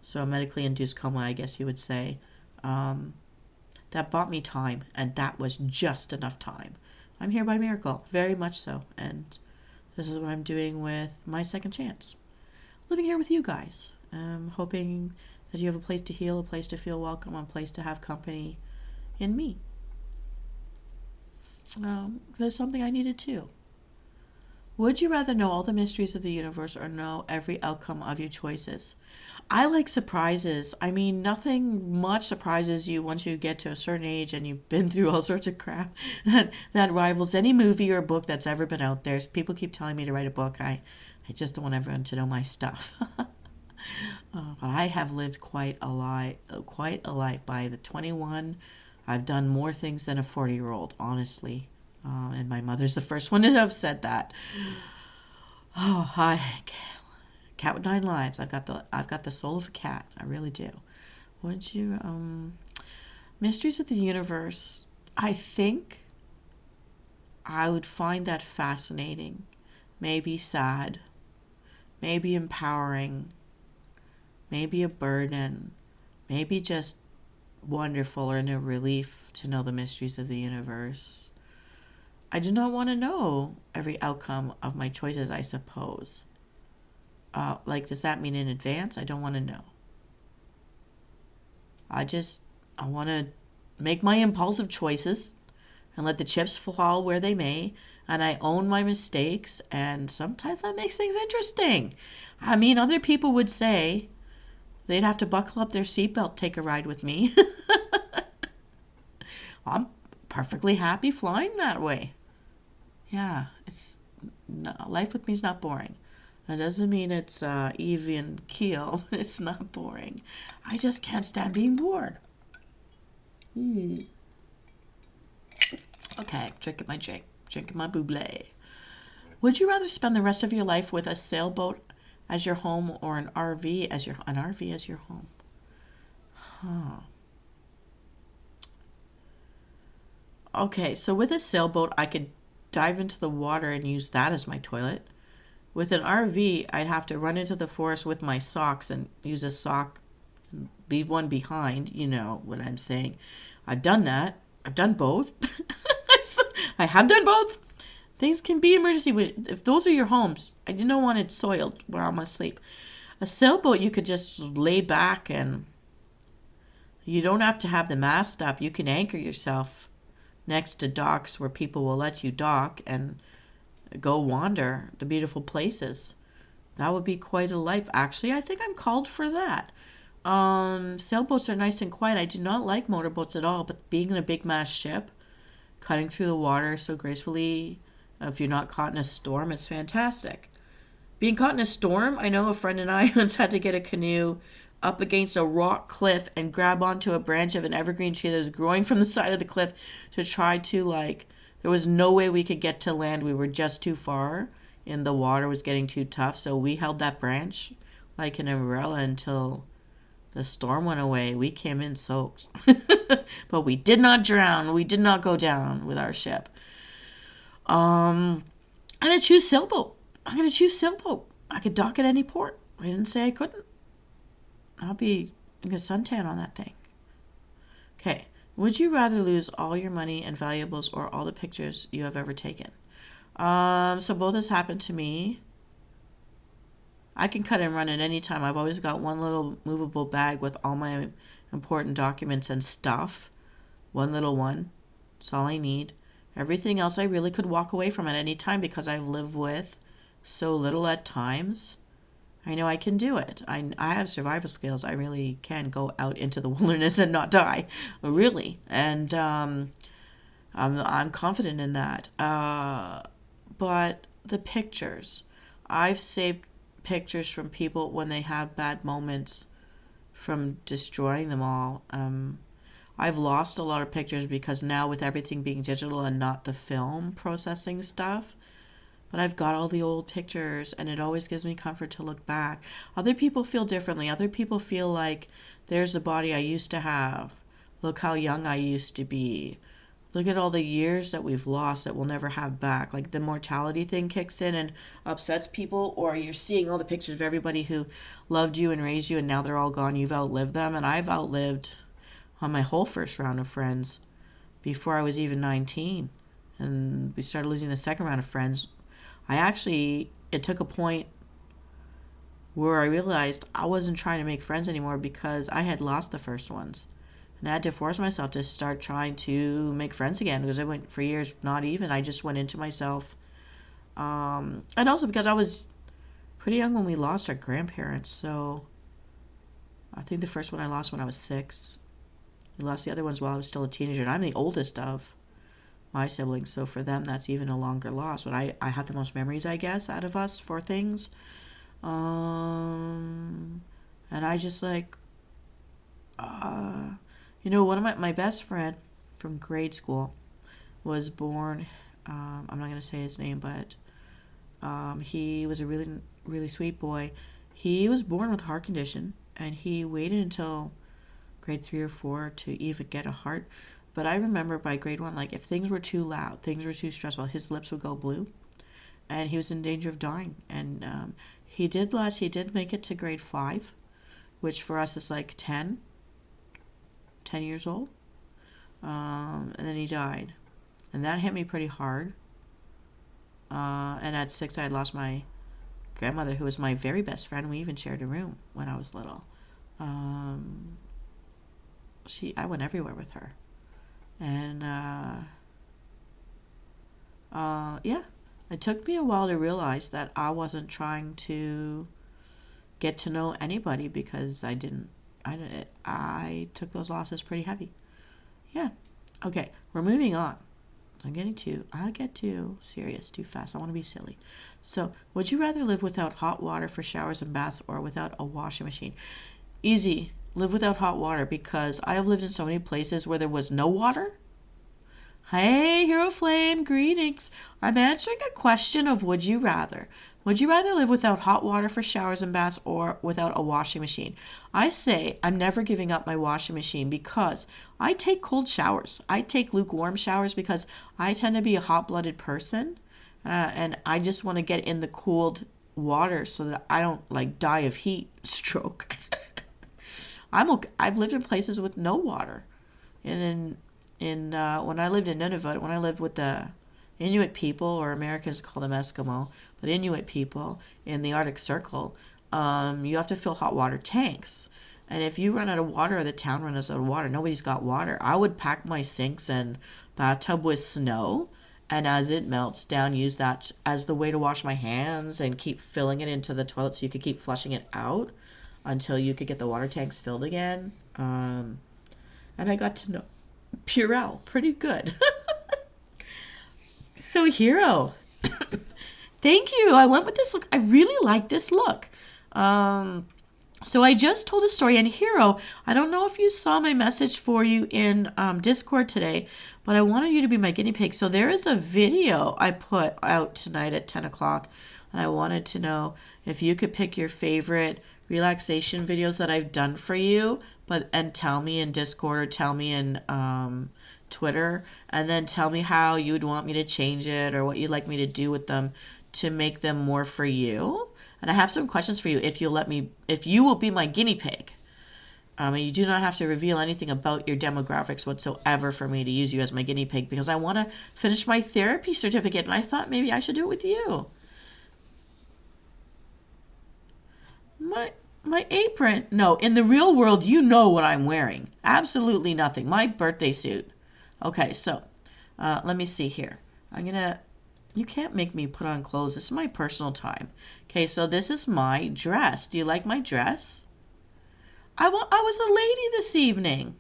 A: so a medically induced coma, I guess you would say, that bought me time, and that was just enough time. I'm here by miracle, very much so, and this is what I'm doing with my second chance. Living here with you guys. Hoping that you have a place to heal, a place to feel welcome, a place to have company in me. There's something I needed too. Would you rather know all the mysteries of the universe or know every outcome of your choices? I like surprises. I mean, nothing much surprises you once you get to a certain age and you've been through all sorts of crap that rivals any movie or book that's ever been out there. People keep telling me to write a book. I just don't want everyone to know my stuff. But I have lived quite a life. By the 21, I've done more things than a 40-year-old, honestly. And my mother's the first one to have said that. Oh, hi, cat with 9 lives. I've got the soul of a cat. I really do. Would you mysteries of the universe? I think I would find that fascinating, maybe sad, maybe empowering, maybe a burden, maybe just wonderful and a relief to know the mysteries of the universe. I do not want to know every outcome of my choices, I suppose. Does that mean in advance? I don't want to know. I want to make my impulsive choices and let the chips fall where they may. And I own my mistakes, and sometimes that makes things interesting. I mean, other people would say they'd have to buckle up their seatbelt, take a ride with me. I'm perfectly happy flying that way. Yeah, life with me is not boring. That doesn't mean it's even keel. It's not boring. I just can't stand being bored. Okay, drinking my buble. Would you rather spend the rest of your life with a sailboat as your home or an RV as your home? Huh. Okay, so with a sailboat, I could dive into the water and use that as my toilet. With an RV, I'd have to run into the forest with my socks and use a sock and leave one behind. You know what I'm saying. I've done that. I've done both. I have done both. Things can be emergency. If those are your homes, I don't want it soiled while I'm asleep. A sailboat, you could just lay back and you don't have to have the mast up. You can anchor yourself next to docks where people will let you dock and go wander the beautiful places. That would be quite a life. Actually, I think I'm called for that. Sailboats are nice and quiet. I do not like motorboats at all, but being in a big mast ship, cutting through the water so gracefully, if you're not caught in a storm, it's fantastic. Being caught in a storm, I know a friend and I once had to get a canoe up against a rock cliff and grab onto a branch of an evergreen tree that was growing from the side of the cliff to try to there was no way we could get to land. We were just too far and the water was getting too tough. So we held that branch like an umbrella until the storm went away. We came in soaked. But we did not drown. We did not go down with our ship. I'm going to choose sailboat. I could dock at any port. I didn't say I couldn't. I'll be a suntan on that thing. Okay. Would you rather lose all your money and valuables or all the pictures you have ever taken? So both has happened to me. I can cut and run at any time. I've always got one little movable bag with all my important documents and stuff. One little one. That's all I need. Everything else I really could walk away from at any time because I've lived with so little at times. I know I can do it. I have survival skills. I really can go out into the wilderness and not die, really. And I'm confident in that. But the pictures, I've saved pictures from people when they have bad moments from destroying them all. I've lost a lot of pictures because now with everything being digital and not the film processing stuff, but I've got all the old pictures and it always gives me comfort to look back. Other people feel differently. Other people feel like there's the body I used to have. Look how young I used to be. Look at all the years that we've lost that we'll never have back. Like the mortality thing kicks in and upsets people, or you're seeing all the pictures of everybody who loved you and raised you and now they're all gone. You've outlived them. And I've outlived on my whole first round of friends before I was even 19. And we started losing the second round of friends. It took a point where I realized I wasn't trying to make friends anymore because I had lost the first ones. And I had to force myself to start trying to make friends again because I went for years not even. I just went into myself. And also because I was pretty young when we lost our grandparents. So I think the first one I lost when I was 6. We lost the other ones while I was still a teenager. And I'm the oldest of my siblings, so for them that's even a longer loss. But I have the most memories, I guess, out of us for things. And I just like, one of my best friend from grade school was born. I'm not gonna say his name, but he was a really really sweet boy. He was born with a heart condition, and he waited until grade 3 or 4 to even get a heart. But I remember by grade 1, like if things were too loud, things were too stressful, his lips would go blue, and he was in danger of dying. And he did make it to grade 5, which for us is like 10 years old. And then he died, and that hit me pretty hard. And at 6, I had lost my grandmother, who was my very best friend. We even shared a room when I was little. I went everywhere with her. And yeah, it took me a while to realize that I wasn't trying to get to know anybody because I took those losses pretty heavy. Yeah. Okay, we're moving on. I get too serious too fast. I want to be silly. So, would you rather live without hot water for showers and baths or without a washing machine? Easy. Live without hot water, because I have lived in so many places where there was no water. Hey, Hero Flame, greetings. I'm answering a question of would you rather. Would you rather live without hot water for showers and baths or without a washing machine? I say I'm never giving up my washing machine because I take cold showers. I take lukewarm showers because I tend to be a hot-blooded person, and I just want to get in the cold water so that I don't like die of heat stroke. I've lived in places with no water, and when I lived in Nunavut, when I lived with the Inuit people, or Americans call them Eskimo, but Inuit people in the Arctic Circle, you have to fill hot water tanks. And if you run out of water, or the town runs out of water, nobody's got water. I would pack my sinks and bathtub with snow, and as it melts down, use that as the way to wash my hands and keep filling it into the toilet so you could keep flushing it out until you could get the water tanks filled again. And I got to know Purell pretty good. So, Hero, thank you. I went with this look. I really like this look. So I just told a story, and Hero, I don't know if you saw my message for you in Discord today, but I wanted you to be my guinea pig. So there is a video I put out tonight at 10 o'clock, and I wanted to know if you could pick your favorite relaxation videos that I've done for you, and tell me in Discord or tell me in Twitter, and then tell me how you would want me to change it or what you'd like me to do with them to make them more for you. And I have some questions for you if you will be my guinea pig. And you do not have to reveal anything about your demographics whatsoever for me to use you as my guinea pig, because I want to finish my therapy certificate, and I thought maybe I should do it with you. My apron. No, in the real world, you know what I'm wearing. Absolutely nothing. My birthday suit. Okay, so let me see here. I'm going to You can't make me put on clothes. This is my personal time. Okay, so this is my dress. Do you like my dress? I was a lady this evening.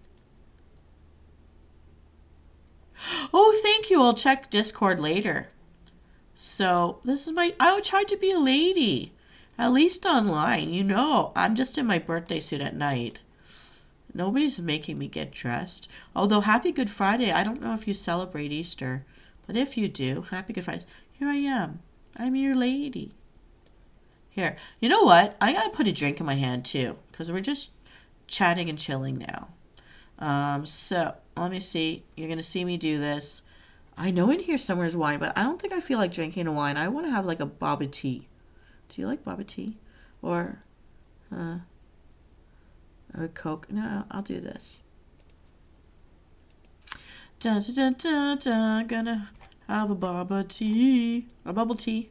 A: Oh, thank you. I'll check Discord later. So this is I tried to be a lady. At least online, I'm just in my birthday suit at night. Nobody's making me get dressed. Although, happy Good Friday. I don't know if you celebrate Easter, but if you do, happy Good Friday. Here I am. I'm your lady. Here. You know what? I got to put a drink in my hand, too, because we're just chatting and chilling now. So, let me see. You're going to see me do this. I know in here somewhere is wine, but I don't think I feel like drinking a wine. I want to have like a boba tea. Do you like boba tea? Or Coke? No, I'll do this. Dun, dun, dun, dun, gonna have a boba tea. A bubble tea.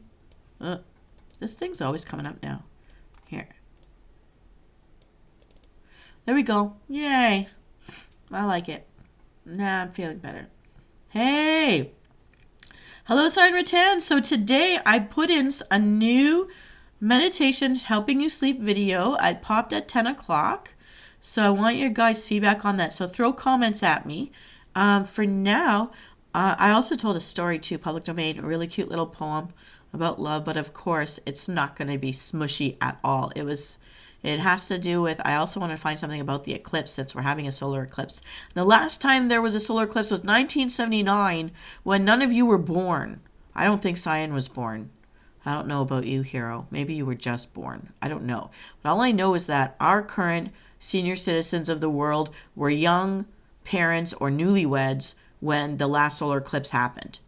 A: This thing's always coming up now. Here. There we go. Yay. I like it. Nah, I'm feeling better. Hey. Hello, Siren Rattan. So today I put in a new meditation helping you sleep video. I popped at 10 o'clock. So I want your guys' feedback on that. So throw comments at me. For now, I also told a story too, public domain, a really cute little poem about love. But of course, it's not going to be smushy at all. It has to do with, I also want to find something about the eclipse since we're having a solar eclipse. The last time there was a solar eclipse was 1979 when none of you were born. I don't think Cyan was born. I don't know about you, Hero. Maybe you were just born. I don't know. But all I know is that our current senior citizens of the world were young parents or newlyweds when the last solar eclipse happened.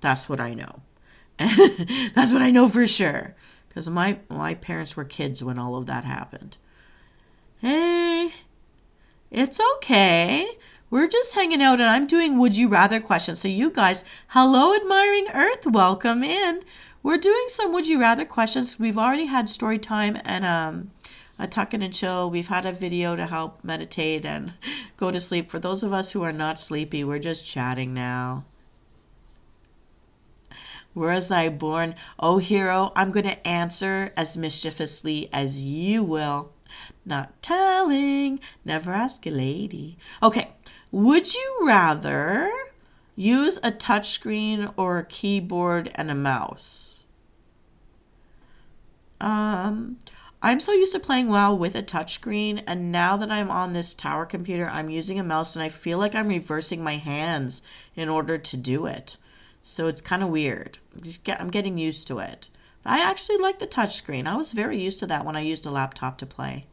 A: That's what I know. That's what I know for sure. Because my parents were kids when all of that happened. Hey, it's okay. We're just hanging out and I'm doing Would You Rather questions. So you guys, hello Admiring Earth, welcome in. We're doing some Would You Rather questions. We've already had story time and a tuck in and chill. We've had a video to help meditate and go to sleep. For those of us who are not sleepy, we're just chatting now. Where was I born? Oh, Hero, I'm going to answer as mischievously as you will. Not telling. Never ask a lady. Okay. Would you rather use a touchscreen or a keyboard and a mouse? I'm so used to playing WoW with a touchscreen, and now that I'm on this tower computer, I'm using a mouse, and I feel like I'm reversing my hands in order to do it. So it's kind of weird. I'm getting used to it. But I actually like the touchscreen. I was very used to that when I used a laptop to play.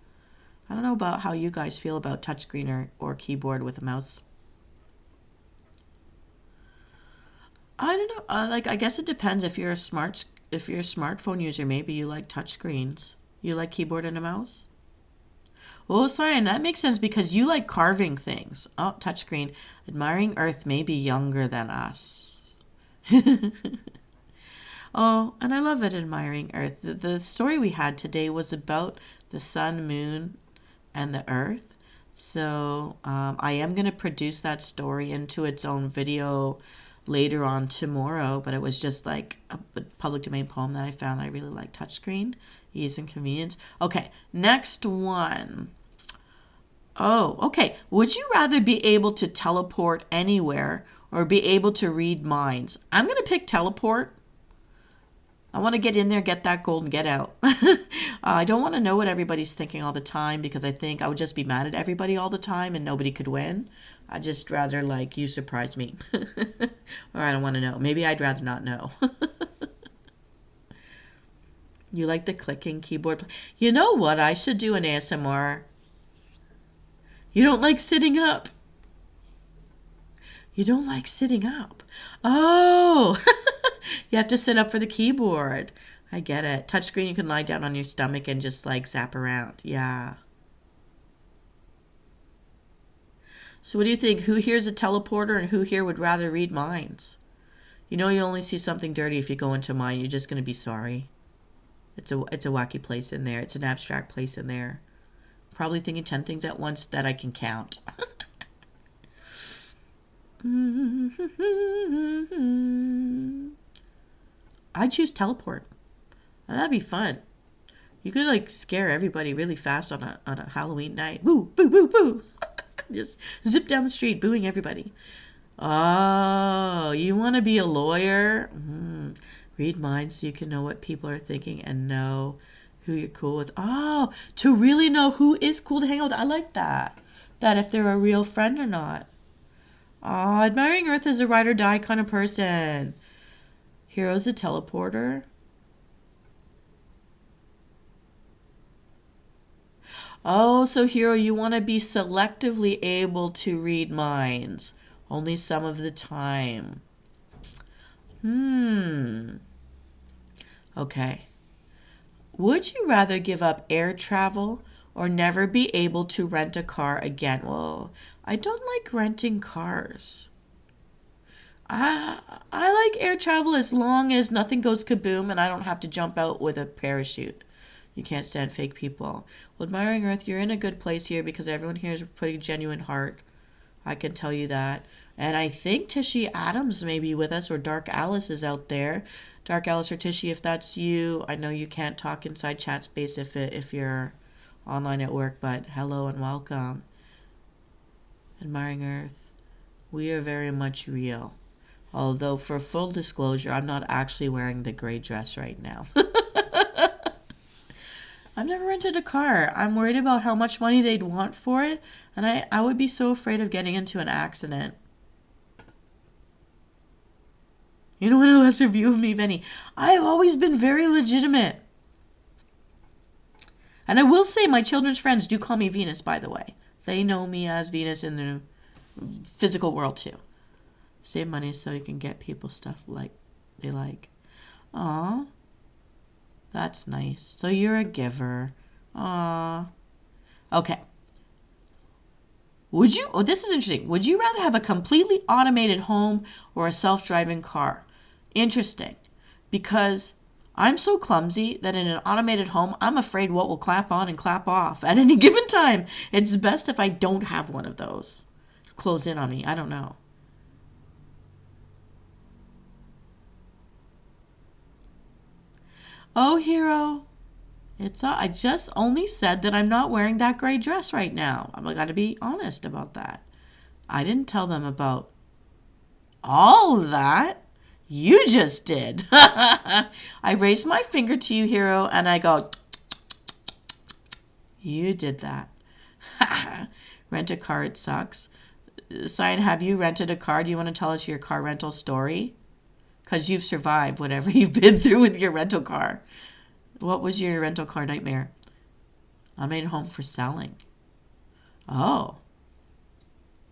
A: I don't know about how you guys feel about touchscreen or keyboard with a mouse. I don't know. I guess it depends. If you're a smartphone user, maybe you like touchscreens. You like keyboard and a mouse? Oh, sorry, and that makes sense because you like carving things. Oh, touchscreen. Admiring Earth may be younger than us. Oh, and I love it, Admiring Earth. The story we had today was about the sun, moon, and the earth. So I am going to produce that story into its own video later on tomorrow, but it was just like a public domain poem that I found. I really like touchscreen, ease and convenience. Okay, next one. Oh, okay. Would you rather be able to teleport anywhere or be able to read minds? I'm going to pick teleport. I want to get in there, get that gold, and get out. I don't want to know what everybody's thinking all the time because I think I would just be mad at everybody all the time and nobody could win. I'd just rather you surprise me. Or I don't want to know. Maybe I'd rather not know. You like the clicking keyboard? You know what? I should do an ASMR. You don't like sitting up? You don't like sitting up? Oh, you have to sit up for the keyboard. I get it. Touchscreen, you can lie down on your stomach and just zap around. Yeah. So what do you think? Who here's a teleporter and who here would rather read minds? You know you only see something dirty if you go into mine. You're just going to be sorry. It's a wacky place in there. It's an abstract place in there. Probably thinking 10 things at once that I can count. I'd choose teleport. That'd be fun. You could like scare everybody really fast on a Halloween night. Boo, boo, boo, boo. Just zip down the street, booing everybody. Oh, you want to be a lawyer? Read minds so you can know what people are thinking and know who you're cool with. Oh, to really know who is cool to hang out with. I like that. That if they're a real friend or not. Oh, admiring Earth is a ride or die kind of person. Hero's a teleporter. Oh, so Hero, you want to be selectively able to read minds. Only some of the time. Okay. Would you rather give up air travel or never be able to rent a car again? Well, I don't like renting cars. I like air travel as long as nothing goes kaboom and I don't have to jump out with a parachute. You can't stand fake people. Well, admiring Earth, you're in a good place here because everyone here is putting genuine heart. I can tell you that. And I think Tishy Adams may be with us, or Dark Alice is out there. Dark Alice or Tishy, if that's you, I know you can't talk inside chat space if you're online at work, but hello and welcome. Admiring Earth, we are very much real. Although, for full disclosure, I'm not actually wearing the gray dress right now. I've never rented a car. I'm worried about how much money they'd want for it, and I would be so afraid of getting into an accident. You know what a lesser view of me, Vinny? I've always been very legitimate. And I will say my children's friends do call me Venus, by the way. They know me as Venus in the physical world, too. Save money so you can get people stuff like they like. Aw. That's nice. So you're a giver. Aw. Okay. This is interesting. Would you rather have a completely automated home or a self-driving car? Interesting. Because I'm so clumsy that in an automated home, I'm afraid what will clap on and clap off at any given time. It's best if I don't have one of those close in on me. I don't know. Oh, Hero. I just only said that I'm not wearing that gray dress right now. I got to be honest about that. I didn't tell them about all that. You just did. I raised my finger to you, Hero, and I go, you did that. Rent a car, it sucks. Sign, have you rented a car? Do you want to tell us your car rental story? Because you've survived whatever you've been through with your rental car. What was your rental car nightmare? I made it home for selling. Oh.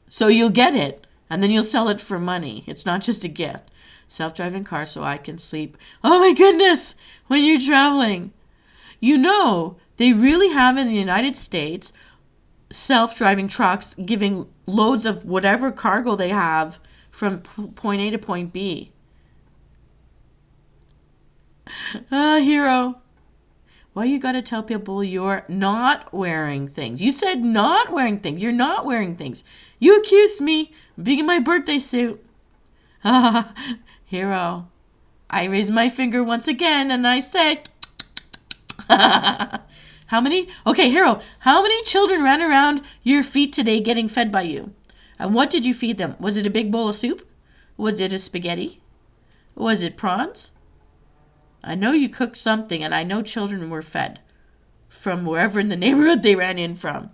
A: So you'll get it, and then you'll sell it for money. It's not just a gift. Self-driving car so I can sleep. Oh my goodness, when you're traveling. You know, they really have in the United States self-driving trucks giving loads of whatever cargo they have from point A to point B. Hero. Why you gotta tell people you're not wearing things? You said not wearing things. You're not wearing things. You accused me of being in my birthday suit. Hero. I raised my finger once again and I said, how many? Okay, Hero. How many children ran around your feet today getting fed by you? And what did you feed them? Was it a big bowl of soup? Was it a spaghetti? Was it prawns? I know you cooked something, and I know children were fed from wherever in the neighborhood they ran in from.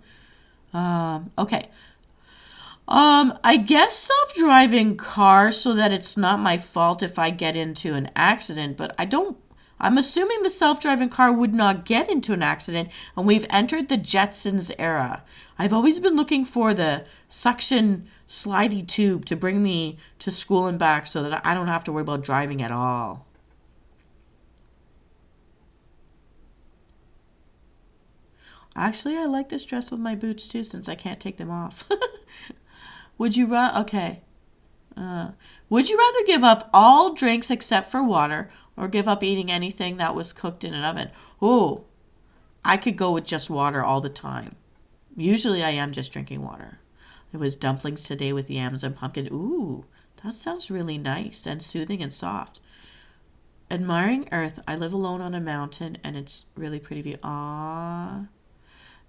A: Okay. I guess self-driving car so that it's not my fault if I get into an accident, but I'm assuming the self-driving car would not get into an accident, and we've entered the Jetsons era. I've always been looking for the suction slidey tube to bring me to school and back so that I don't have to worry about driving at all. Actually, I like this dress with my boots too, since I can't take them off. Would you rather give up all drinks except for water, or give up eating anything that was cooked in an oven? Oh, I could go with just water all the time. Usually I am just drinking water. It was dumplings today with yams and pumpkin. Ooh, that sounds really nice and soothing and soft. Admiring Earth. I live alone on a mountain and it's really pretty view. Ah.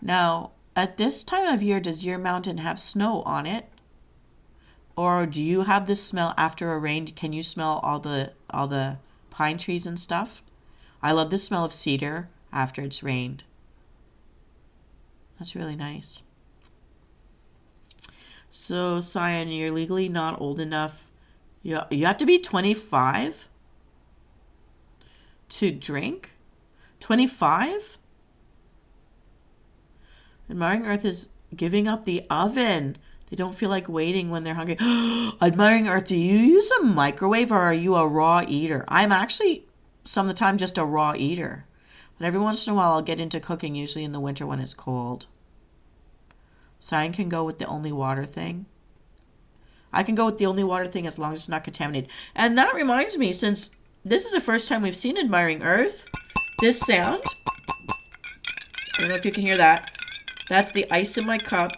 A: Now, at this time of year, does your mountain have snow on it? Or do you have this smell after a rain? Can you smell all the pine trees and stuff? I love the smell of cedar after it's rained. That's really nice. So, Cyan, you're legally not old enough. You have to be 25 to drink? 25? Admiring Earth is giving up the oven. They don't feel like waiting when they're hungry. Admiring Earth, do you use a microwave or are you a raw eater? I'm actually some of the time just a raw eater. But every once in a while I'll get into cooking, usually in the winter when it's cold. Cyan can go with the only water thing. I can go with the only water thing as long as it's not contaminated. And that reminds me, since this is the first time we've seen Admiring Earth, this sound, I don't know if you can hear that. That's the ice in my cup.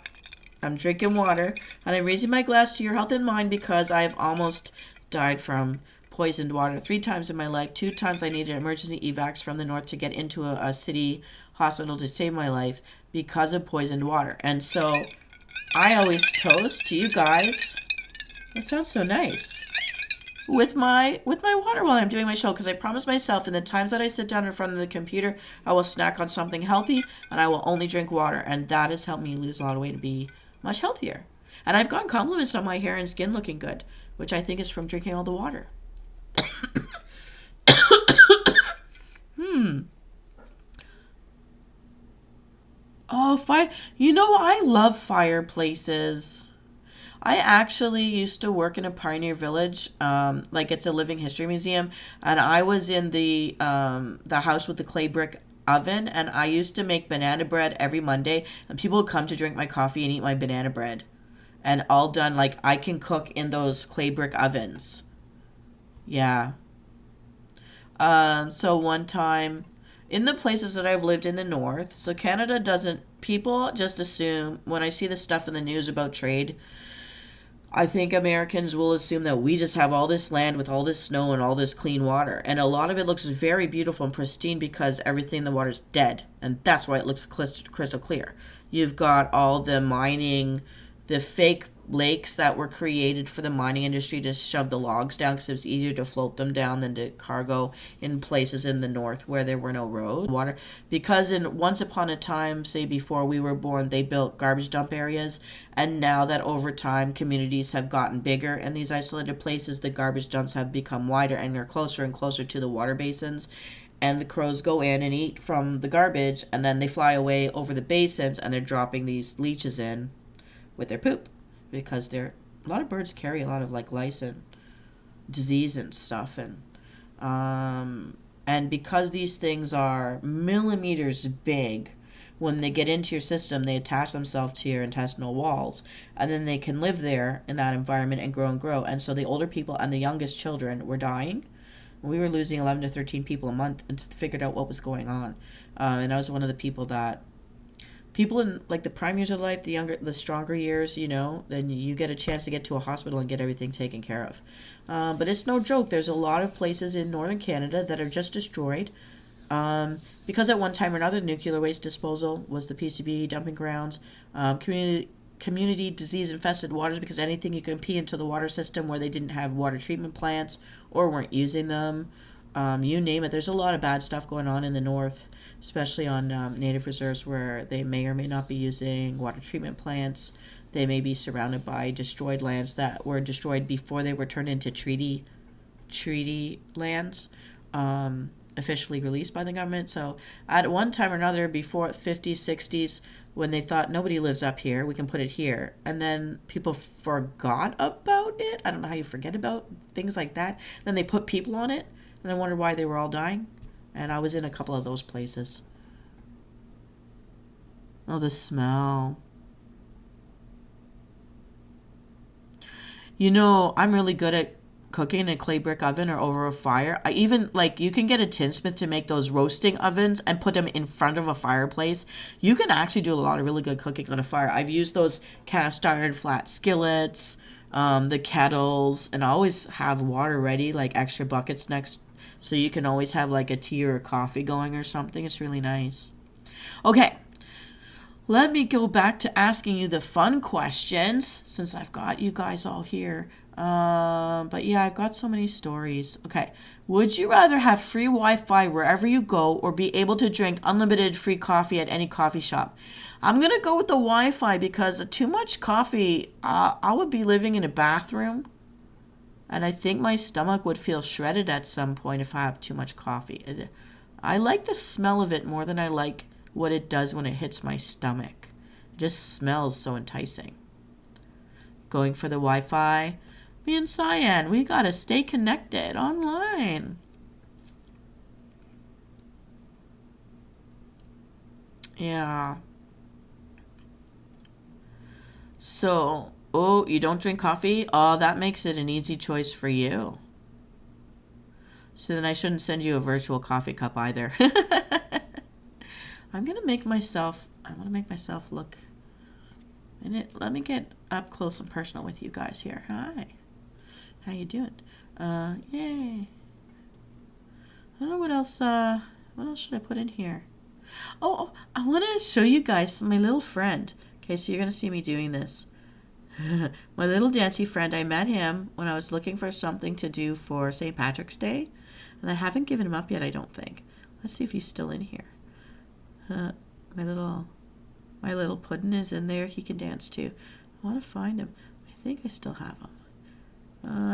A: I'm drinking water, and I'm raising my glass to your health and mine because I've almost died from poisoned water 3 times in my life. 2 times I needed emergency evacs from the north to get into a city hospital to save my life because of poisoned water. And so I always toast to you guys. It sounds so nice. With my water while I'm doing my show, because I promise myself in the times that I sit down in front of the computer, I will snack on something healthy and I will only drink water. And that has helped me lose a lot of weight and be much healthier. And I've gotten compliments on my hair and skin looking good, which I think is from drinking all the water. Oh, fire. You know, I love fireplaces. I actually used to work in a pioneer village, like it's a living history museum, and I was in the house with the clay brick oven, and I used to make banana bread every Monday, and people would come to drink my coffee and eat my banana bread, and all done like I can cook in those clay brick ovens. Yeah. So one time, in the places that I've lived in the north, so Canada doesn't, people just assume when I see the stuff in the news about trade, I think Americans will assume that we just have all this land with all this snow and all this clean water. And a lot of it looks very beautiful and pristine because everything in the water is dead. And that's why it looks crystal clear. You've got all the mining, the fake lakes that were created for the mining industry to shove the logs down because it was easier to float them down than to cargo in places in the north where there were no roads. Water, because in once upon a time, say before we were born, they built garbage dump areas, and now that over time communities have gotten bigger in these isolated places, the garbage dumps have become wider and they're closer and closer to the water basins. And the crows go in and eat from the garbage, and then they fly away over the basins, and they're dropping these leeches in with their poop. Because a lot of birds carry a lot of like lice and disease and stuff, and because these things are millimeters big, when they get into your system, they attach themselves to your intestinal walls, and then they can live there in that environment and grow and grow. And so the older people and the youngest children were dying. We were losing 11 to 13 people a month until figured out what was going on, and I was one of the people that. People in like the prime years of life, the stronger years, then you get a chance to get to a hospital and get everything taken care of. But it's no joke. There's a lot of places in northern Canada that are just destroyed because at one time or another, nuclear waste disposal was the PCB dumping grounds. Community disease infested waters because anything you can pee into the water system where they didn't have water treatment plants or weren't using them. You name it. There's a lot of bad stuff going on in the north, especially on native reserves where they may or may not be using water treatment plants. They may be surrounded by destroyed lands that were destroyed before they were turned into treaty lands, officially released by the government. So at one time or another, before 50s, 60s, when they thought nobody lives up here, we can put it here. And then people forgot about it. I don't know how you forget about things like that. Then they put people on it. And I wondered why they were all dying. And I was in a couple of those places. Oh, the smell. I'm really good at cooking in a clay brick oven or over a fire. I even, you can get a tinsmith to make those roasting ovens and put them in front of a fireplace. You can actually do a lot of really good cooking on a fire. I've used those cast iron flat skillets, the kettles, and I always have water ready, like extra buckets next So you can always have like a tea or a coffee going or something. It's really nice. Okay, let me go back to asking you the fun questions since I've got you guys all here. But yeah, I've got so many stories. Okay, would you rather have free Wi-Fi wherever you go or be able to drink unlimited free coffee at any coffee shop? I'm gonna go with the Wi-Fi because too much coffee, I would be living in a bathroom, and I think my stomach would feel shredded at some point if I have too much coffee. I like the smell of it more than I like what it does when it hits my stomach. It just smells so enticing. Going for the Wi-Fi. Me and Cyan, we gotta stay connected online. Yeah. So, oh, you don't drink coffee? Oh, that makes it an easy choice for you. So then I shouldn't send you a virtual coffee cup either. I want to make myself look in it. Let me get up close and personal with you guys here. Hi. How you doing? Yay. I don't know what else should I put in here? Oh, I want to show you guys my little friend. Okay, so you're going to see me doing this. My little dancey friend, I met him when I was looking for something to do for St. Patrick's Day. And I haven't given him up yet, I don't think. Let's see if he's still in here. My little puddin' is in there. He can dance too. I want to find him. I think I still have him.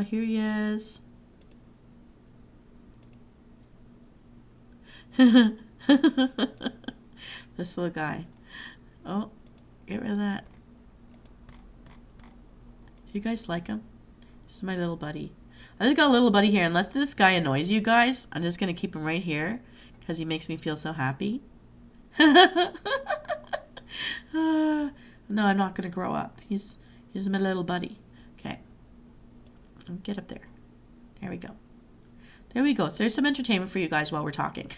A: Here he is. This little guy. Oh, get rid of that. Do you guys like him? This is my little buddy. I just got a little buddy here. Unless this guy annoys you guys, I'm just going to keep him right here because he makes me feel so happy. No, I'm not going to grow up. He's my little buddy. Okay. Get up there. There we go. There we go. So there's some entertainment for you guys while we're talking.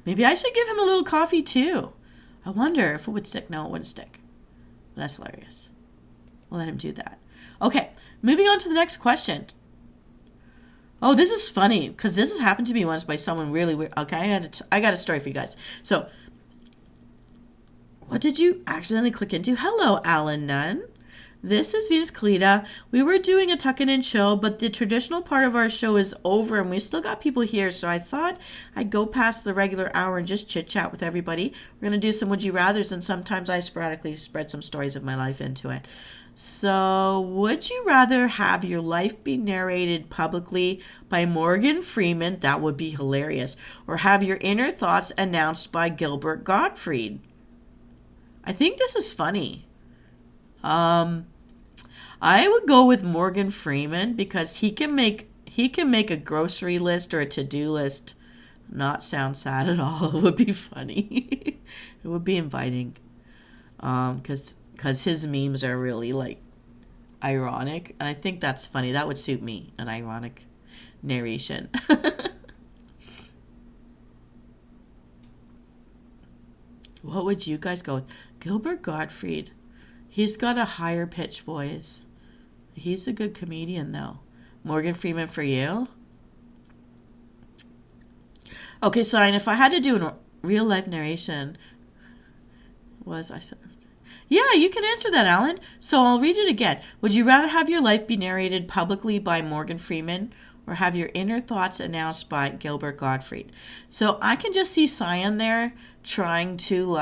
A: Maybe I should give him a little coffee too. I wonder if it would stick. No, it wouldn't stick. Well, that's hilarious. We'll let him do that. Okay, moving on to the next question. Oh, this is funny because this has happened to me once by someone really weird. Okay, I got a story for you guys. So, what did you accidentally click into? Hello, Alan Nunn. This is Venus Callida. We were doing a tuck-in and chill, but the traditional part of our show is over and we've still got people here, so I thought I'd go past the regular hour and just chit-chat with everybody. We're going to do some Would You Rathers, and sometimes I sporadically spread some stories of my life into it. So, would you rather have your life be narrated publicly by Morgan Freeman? That would be hilarious. Or have your inner thoughts announced by Gilbert Gottfried? I think this is funny. I would go with Morgan Freeman because he can make a grocery list or a to-do list not sound sad at all. It would be funny. It would be inviting. Because his memes are really like ironic, and I think that's funny. That would suit me, an ironic narration. What would you guys go with? Gilbert Gottfried. He's got a higher pitch voice. He's a good comedian, though. Morgan Freeman for you? Okay, so if I had to do a real life narration, yeah, you can answer that, Alan. So I'll read it again. Would you rather have your life be narrated publicly by Morgan Freeman or have your inner thoughts announced by Gilbert Gottfried? So I can just see Cyan there trying to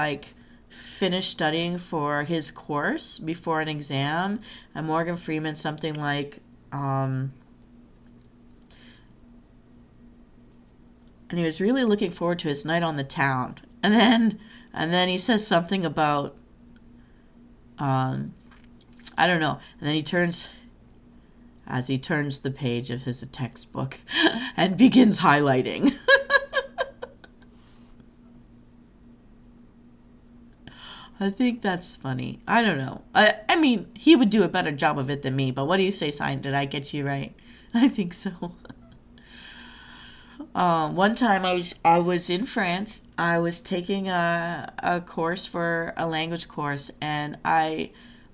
A: finish studying for his course before an exam, and Morgan Freeman something like and he was really looking forward to his night on the town, and then he says something about I don't know, and then he turns the page of his textbook and begins highlighting. I think that's funny. I don't know. I mean, he would do a better job of it than me, but what do you say, Sign? Did I get you right? I think so. One time I was in France. I was taking a course for a language course, and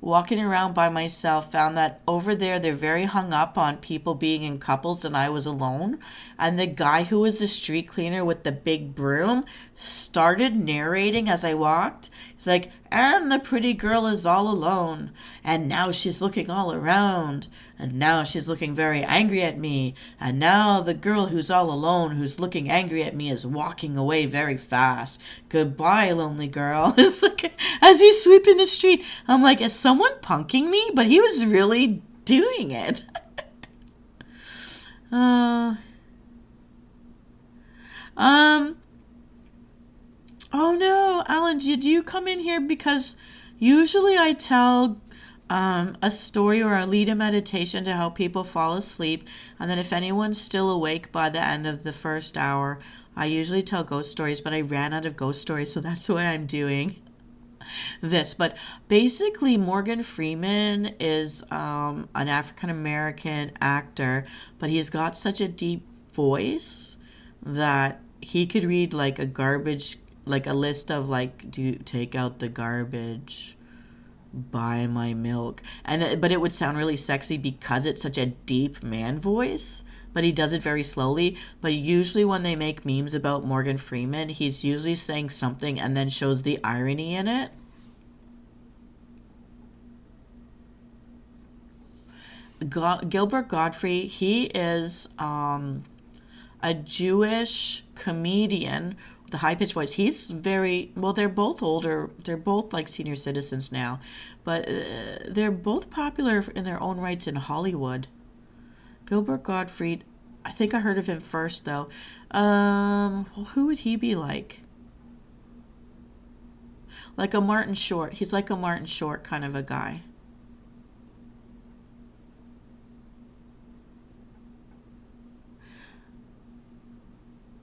A: walking around by myself, found that over there they're very hung up on people being in couples and I was alone. And the guy who was the street cleaner with the big broom started narrating as I walked. He's like, and the pretty girl is all alone. And now she's looking all around. And now she's looking very angry at me. And now the girl who's all alone, who's looking angry at me, is walking away very fast. Goodbye, lonely girl. It's like, as he's sweeping the street, I'm like, is someone punking me? But he was really doing it. uh, um, oh no, Alan, did you come in here? Because usually I tell a story or I lead a meditation to help people fall asleep. And then if anyone's still awake by the end of the first hour, I usually tell ghost stories, but I ran out of ghost stories, so that's why I'm doing this. But basically, Morgan Freeman is an African American actor, but he's got such a deep voice that he could read like a garbage, like a list of like, do take out the garbage, buy my milk, and but it would sound really sexy because it's such a deep man voice, but he does it very slowly. But usually when they make memes about Morgan Freeman, he's usually saying something and then shows the irony in it. Gilbert Gottfried, he is a Jewish comedian with a high-pitched voice. He's very, well, they're both older. They're both like senior citizens now, but they're both popular in their own rights in Hollywood. Gilbert Gottfried, I think I heard of him first, though. Well, who would he be like? Like a Martin Short. He's like a Martin Short kind of a guy.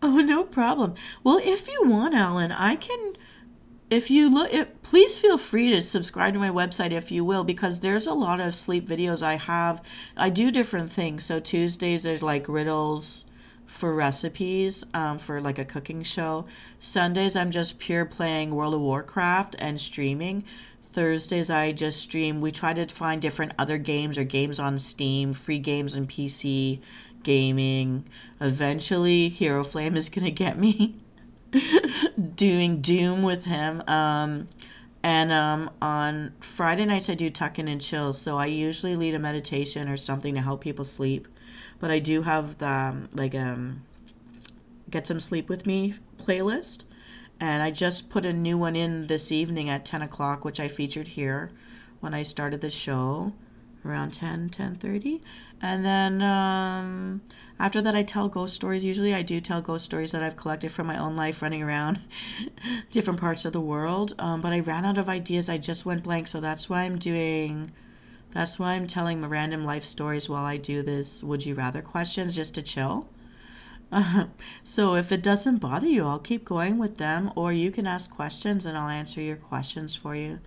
A: Oh, no problem. Well, if you want, Alan, I can. If you look, please feel free to subscribe to my website if you will, because there's a lot of sleep videos I have. I do different things. So Tuesdays there's like riddles for recipes, for like a cooking show. Sundays I'm just pure playing World of Warcraft and streaming. Thursdays I just stream. We try to find different other games or games on Steam, free games and PC gaming. Eventually, Hero Flame is gonna get me doing Doom with him. And on Friday nights I do tuck in and chill. So I usually lead a meditation or something to help people sleep. But I do have the Get Some Sleep With Me playlist. And I just put a new one in this evening at 10 o'clock, which I featured here when I started the show around 10:30. And then after that I tell ghost stories. Usually I do tell ghost stories that I've collected from my own life running around different parts of the world. But I ran out of ideas. I just went blank. So that's why I'm telling random life stories while I do this Would You Rather questions, just to chill. So if it doesn't bother you, I'll keep going with them, or you can ask questions and I'll answer your questions for you.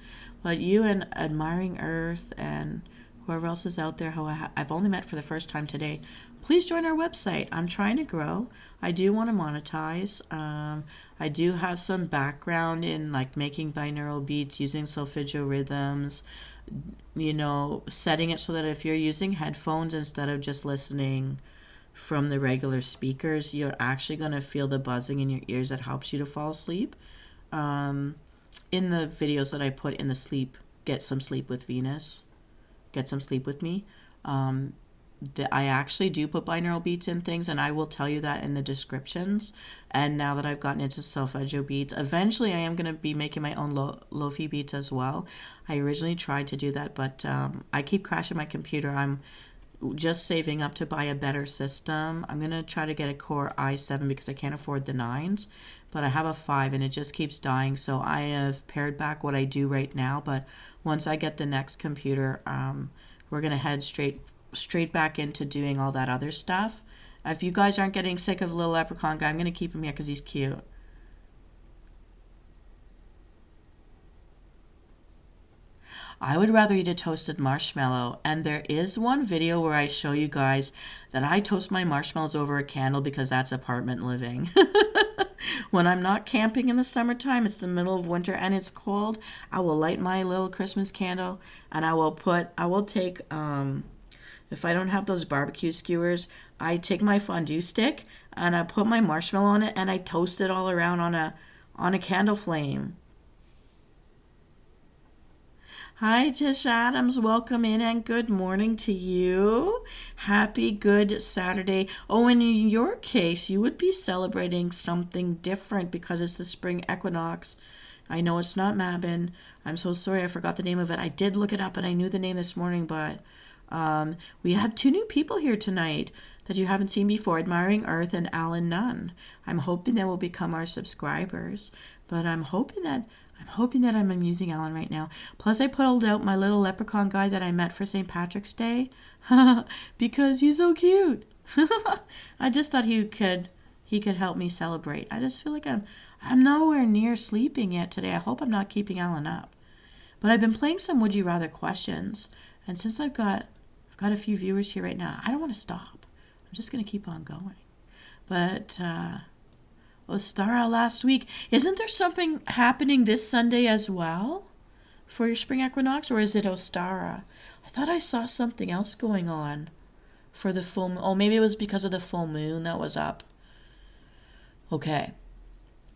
A: But you and Admiring Earth and whoever else is out there who I've only met for the first time today, please join our website. I'm trying to grow. I do want to monetize. I do have some background in like making binaural beats, using solfeggio rhythms, setting it so that if you're using headphones instead of just listening from the regular speakers, you're actually going to feel the buzzing in your ears that helps you to fall asleep. In the videos that I put in the Get Some Sleep with Venus, Get Some Sleep With Me, I actually do put binaural beats in things, and I will tell you that in the descriptions. And now that I've gotten into solfeggio beats, eventually I am going to be making my own lo-fi beats as well. I originally tried to do that, but I keep crashing my computer. I'm just saving up to buy a better system. I'm going to try to get a Core i7 because I can't afford the 9s, but I have a 5 and it just keeps dying. So I have pared back what I do right now, but once I get the next computer, we're going to head straight back into doing all that other stuff. If you guys aren't getting sick of Little Leprechaun Guy, I'm going to keep him here because he's cute. I would rather eat a toasted marshmallow, and there is one video where I show you guys that I toast my marshmallows over a candle because that's apartment living. When I'm not camping in the summertime, it's the middle of winter and it's cold, I will light my little Christmas candle and I will take, if I don't have those barbecue skewers, I take my fondue stick and I put my marshmallow on it and I toast it all around on a candle flame. Hi, Tish Adams. Welcome in and good morning to you. Happy Good Saturday. Oh, and in your case, you would be celebrating something different because it's the spring equinox. I know it's not Mabon. I'm so sorry I forgot the name of it. I did look it up and I knew the name this morning, but we have two new people here tonight that you haven't seen before, Admiring Earth and Alan Nunn. I'm hoping they will become our subscribers, but I'm hoping that I'm amusing Alan right now. Plus, I pulled out my little leprechaun guy that I met for St. Patrick's Day because he's so cute. I just thought he could help me celebrate. I just feel like I'm nowhere near sleeping yet today. I hope I'm not keeping Alan up. But I've been playing some Would You Rather questions, and since I've got a few viewers here right now, I don't want to stop. I'm just going to keep on going. But Ostara last week. Isn't there something happening this Sunday as well for your spring equinox, or is it Ostara? I thought I saw something else going on for the full moon. Oh, maybe it was because of the full moon that was up. Okay.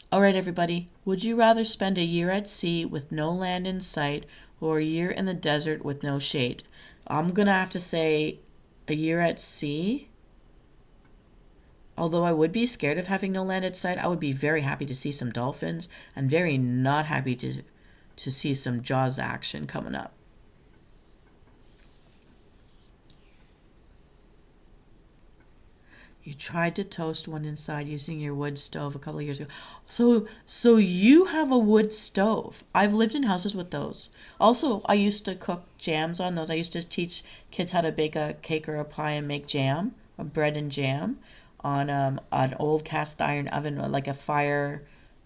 A: All right, everybody. Would you rather spend a year at sea with no land in sight or a year in the desert with no shade? I'm going to have to say a year at sea. Although I would be scared of having no land in sight, I would be very happy to see some dolphins and very not happy to see some Jaws action coming up. You tried to toast one inside using your wood stove a couple of years ago. So you have a wood stove. I've lived in houses with those. Also, I used to cook jams on those. I used to teach kids how to bake a cake or a pie and make jam, a bread and jam, on an old cast iron oven, or like a fire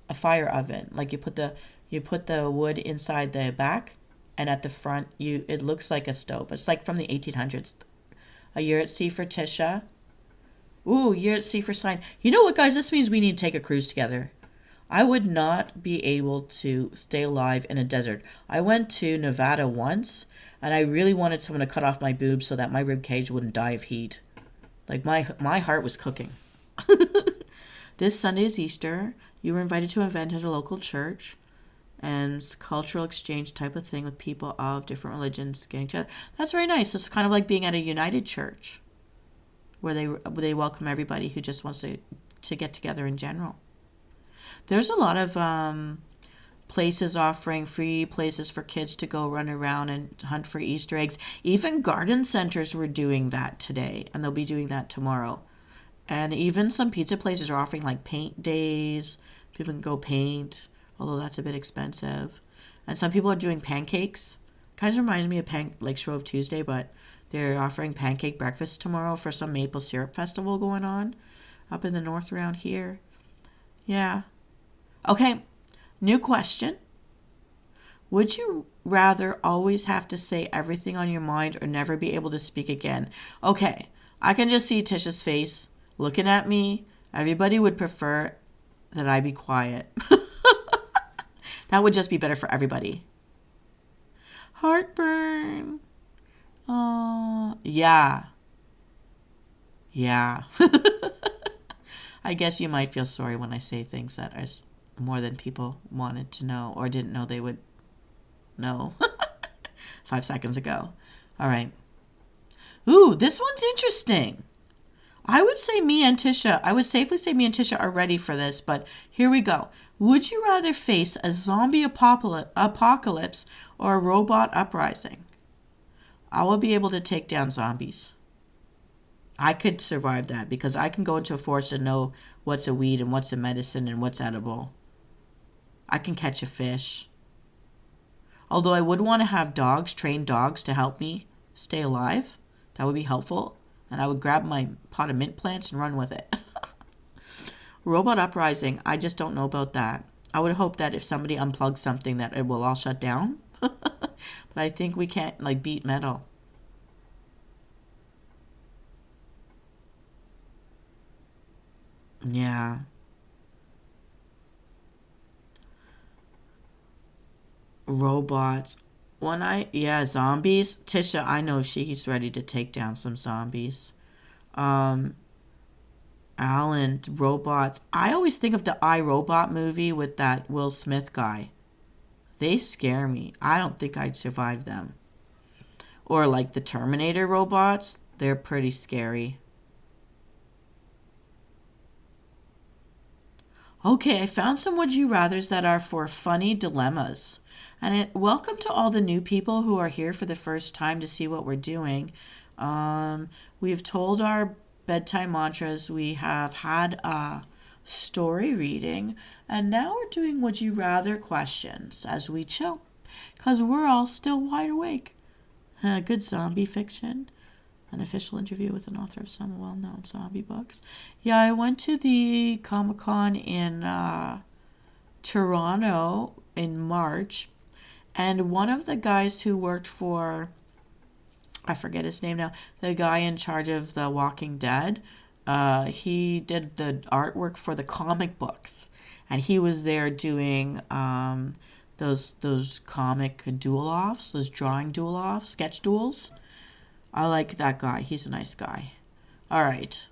A: oven. Like you put the wood inside the back, and at the front it looks like a stove. It's like from the 1800s. A year at sea for Tisha. Ooh, year at sea for Sign. You know what, guys? This means we need to take a cruise together. I would not be able to stay alive in a desert. I went to Nevada once, and I really wanted someone to cut off my boobs so that my rib cage wouldn't die of heat. Like my heart was cooking. This Sunday is Easter. You were invited to an event at a local church, and it's a cultural exchange type of thing with people of different religions getting together. That's very nice. It's kind of like being at a united church, where they welcome everybody who just wants to get together in general. There's a lot of places offering free places for kids to go run around and hunt for Easter eggs. Even garden centers were doing that today, and they'll be doing that tomorrow. And even some pizza places are offering like paint days. People can go paint, although that's a bit expensive. And some people are doing pancakes. Kind of reminds me of like Shrove Tuesday, but they're offering pancake breakfast tomorrow for some maple syrup festival going on up in the north around here. Yeah. Okay. New question. Would you rather always have to say everything on your mind or never be able to speak again? Okay, I can just see Tisha's face looking at me. Everybody would prefer that I be quiet. That would just be better for everybody. Heartburn. Oh, yeah. Yeah. I guess you might feel sorry when I say things that are more than people wanted to know or didn't know they would know 5 seconds ago. All right. Ooh, this one's interesting. I would safely say me and Tisha are ready for this, but here we go. Would you rather face a zombie apocalypse or a robot uprising? I will be able to take down zombies. I could survive that because I can go into a forest and know what's a weed and what's a medicine and what's edible. I can catch a fish. Although I would want to have trained dogs to help me stay alive. That would be helpful. And I would grab my pot of mint plants and run with it. Robot uprising, I just don't know about that. I would hope that if somebody unplugs something that it will all shut down. But I think we can't beat metal. Yeah. Robots. Yeah, zombies. Tisha, I know she's ready to take down some zombies. Um, Alan, robots. I always think of the iRobot movie with that Will Smith guy. They scare me. I don't think I'd survive them. Or like the Terminator robots. They're pretty scary. Okay, I found some would you rathers that are for funny dilemmas. Welcome to all the new people who are here for the first time to see what we're doing. We've told our bedtime mantras, we have had a story reading, and now we're doing would you rather questions as we chill, because we're all still wide awake. Good zombie fiction. An official interview with an author of some well-known zombie books. Yeah, I went to the Comic-Con in Toronto in March, and one of the guys who worked for, I forget his name now, the guy in charge of The Walking Dead, he did the artwork for the comic books, and he was there doing those comic duel-offs, those drawing duel-offs, sketch duels. I like that guy. He's a nice guy. All right.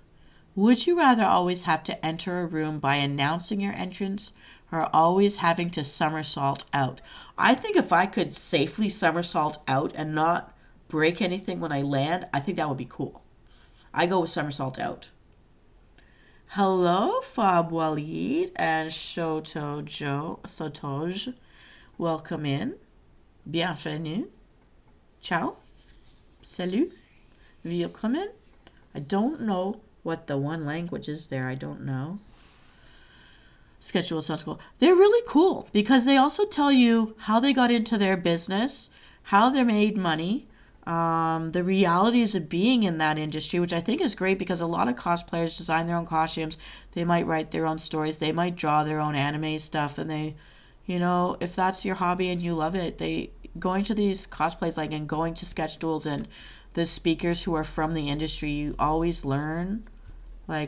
A: Would you rather always have to enter a room by announcing your entrance or always having to somersault out? I think if I could safely somersault out and not break anything when I land, I think that would be cool. I go with somersault out. Hello, Fab Walid and Sotoj. Welcome in. Bienvenue. Ciao. Salut. Willkommen. I don't know what the one language is there. I don't know. Schedule sounds cool. They're really cool because they also tell you how they got into their business, how they made money, the realities of being in that industry, which I think is great because a lot of cosplayers design their own costumes. They might write their own stories. They might draw their own anime stuff. And they, if that's your hobby and you love it, going to these cosplays and going to sketch duels and the speakers who are from the industry, you always learn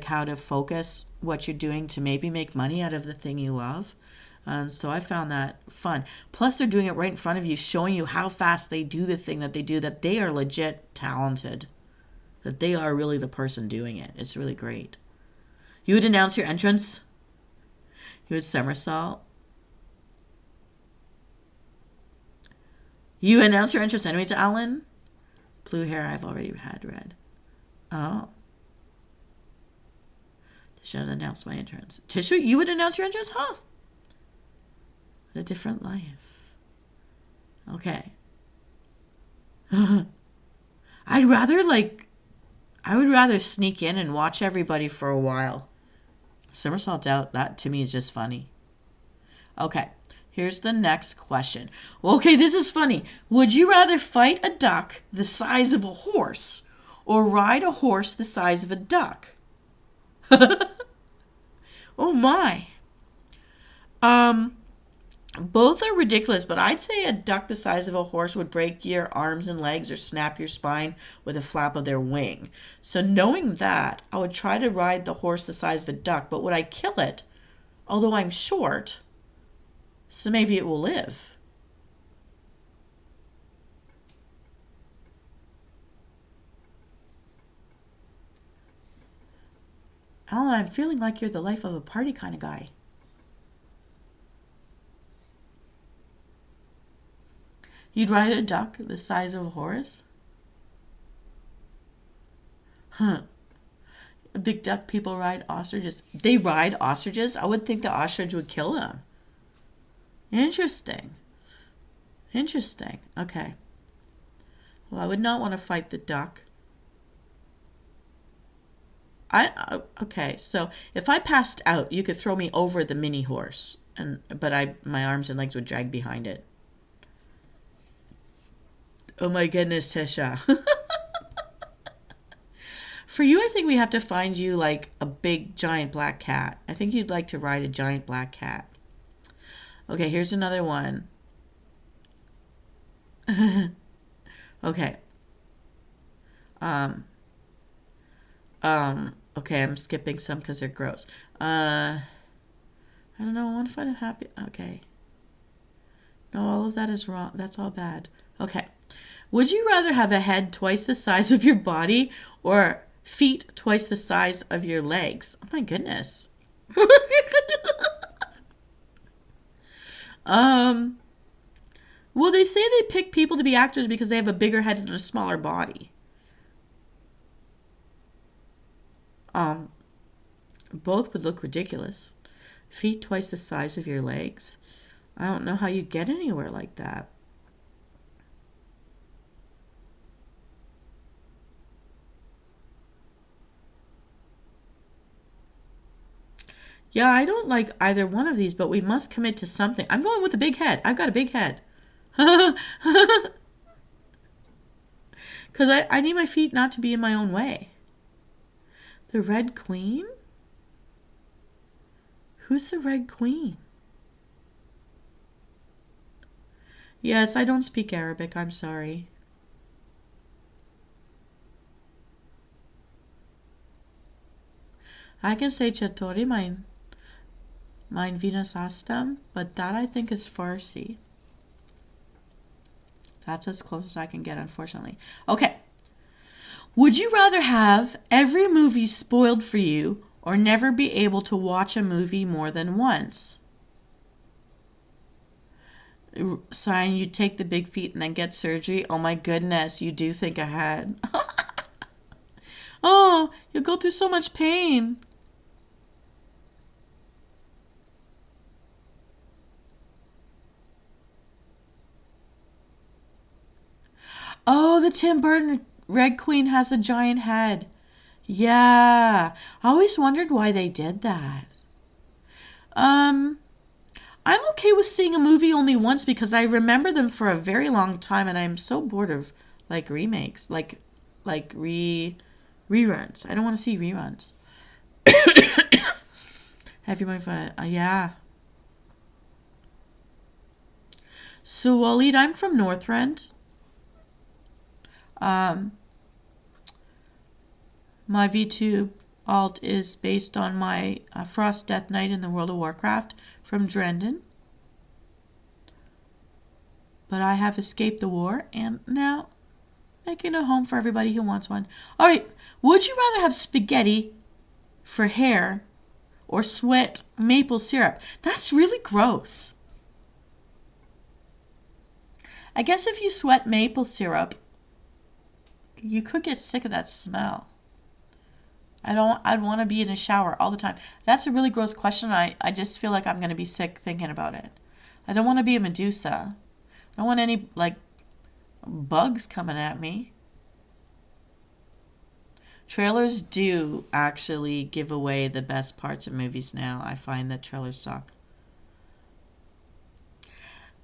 A: how to focus what you're doing to maybe make money out of the thing you love. So I found that fun. Plus they're doing it right in front of you, showing you how fast they do the thing that they do, that they are legit talented, that they are really the person doing it. It's really great. You would announce your entrance? You would somersault? You announce your entrance anyway to Alan? Blue hair I've already had red. Oh. Tisha would announce my entrance. Tisha, you would announce your entrance? Huh. What a different life. Okay. I would rather sneak in and watch everybody for a while. Somersault out, that to me is just funny. Okay. Here's the next question. Okay, this is funny. Would you rather fight a duck the size of a horse or ride a horse the size of a duck? Oh my. Both are ridiculous, but I'd say a duck the size of a horse would break your arms and legs or snap your spine with a flap of their wing. So knowing that, I would try to ride the horse the size of a duck, but would I kill it? Although I'm short, so maybe it will live. Alan, I'm feeling like you're the life of a party kind of guy. You'd ride a duck the size of a horse? Huh. Big duck people ride ostriches. They ride ostriches? I would think the ostrich would kill them. Interesting. Okay. Well, I would not want to fight the duck. Okay, so if I passed out, you could throw me over the mini horse, but my arms and legs would drag behind it. Oh my goodness, Tisha. For you, I think we have to find you like a big giant black cat. I think you'd like to ride a giant black cat. Okay, here's another one. Okay. Okay, I'm skipping some because they're gross. I don't know, I want to find a happy... Okay. No, all of that is wrong. That's all bad. Okay. Would you rather have a head twice the size of your body or feet twice the size of your legs? Oh my goodness. um, well, they say they pick people to be actors because they have a bigger head and a smaller body. Um, Both would look ridiculous. Feet twice the size of your legs. I don't know how you get anywhere like that. Yeah, I don't like either one of these, but we must commit to something. I'm going with a big head. I've got a big head. Because I need my feet not to be in my own way. The Red Queen? Who's the Red Queen? Yes, I don't speak Arabic. I'm sorry. I can say Chatori, mein Venus Astam, but that I think is Farsi. That's as close as I can get, unfortunately. Okay. Would you rather have every movie spoiled for you or never be able to watch a movie more than once? Sign, you take the big feet and then get surgery. Oh my goodness, you do think ahead. Oh, you'll go through so much pain. Oh, the Tim Burton Red Queen has a giant head. Yeah, I always wondered why they did that. Um, I'm okay with seeing a movie only once because I remember them for a very long time, and I'm so bored of like remakes, like reruns. I don't want to see reruns. Have you mind fun? Yeah. So Waleed, I'm from Northrend. Um, my VTube alt is based on my Frost Death Knight in the World of Warcraft from Drendon. But I have escaped the war and now making a home for everybody who wants one. All right, would you rather have spaghetti for hair or sweat maple syrup? That's really gross. I guess if you sweat maple syrup, you could get sick of that smell. I'd want to be in a shower all the time. That's a really gross question. I just feel like I'm going to be sick thinking about it. I don't want to be a Medusa. I don't want any, like, bugs coming at me. Trailers do actually give away the best parts of movies now. I find that trailers suck.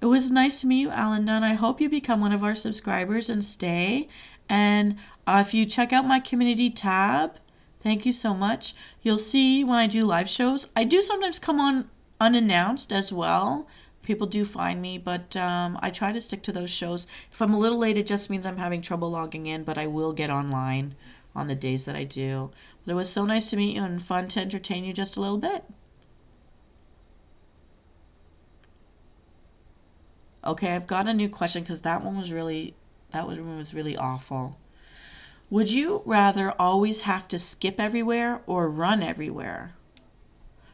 A: It was nice to meet you, Alan Dunn. I hope you become one of our subscribers and stay. And if you check out my community tab, thank you so much. You'll see when I do live shows. I do sometimes come on unannounced as well. People do find me, but I try to stick to those shows. If I'm a little late, it just means I'm having trouble logging in, but I will get online on the days that I do. But it was so nice to meet you and fun to entertain you just a little bit. Okay, I've got a new question because that one was really awful. Would you rather always have to skip everywhere or run everywhere?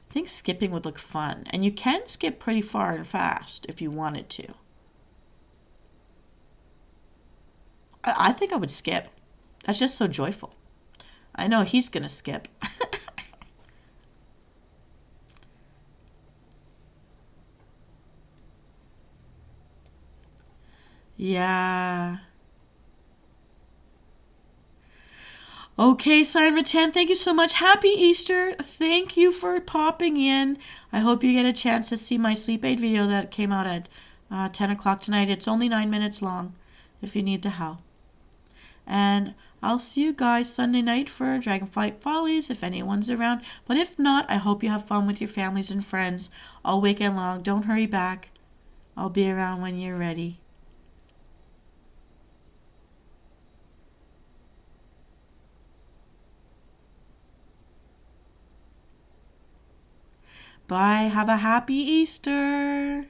A: I think skipping would look fun, and you can skip pretty far and fast if you wanted to. I think I would skip. That's just so joyful. I know he's gonna skip. Yeah. Okay, Simon 10, thank you so much. Happy Easter. Thank you for popping in. I hope you get a chance to see my sleep aid video that came out at 10 o'clock tonight. It's only 9 minutes long if you need the help. And I'll see you guys Sunday night for Dragonflight Follies if anyone's around. But if not, I hope you have fun with your families and friends all weekend long. Don't hurry back. I'll be around when you're ready. Bye. Have a happy Easter.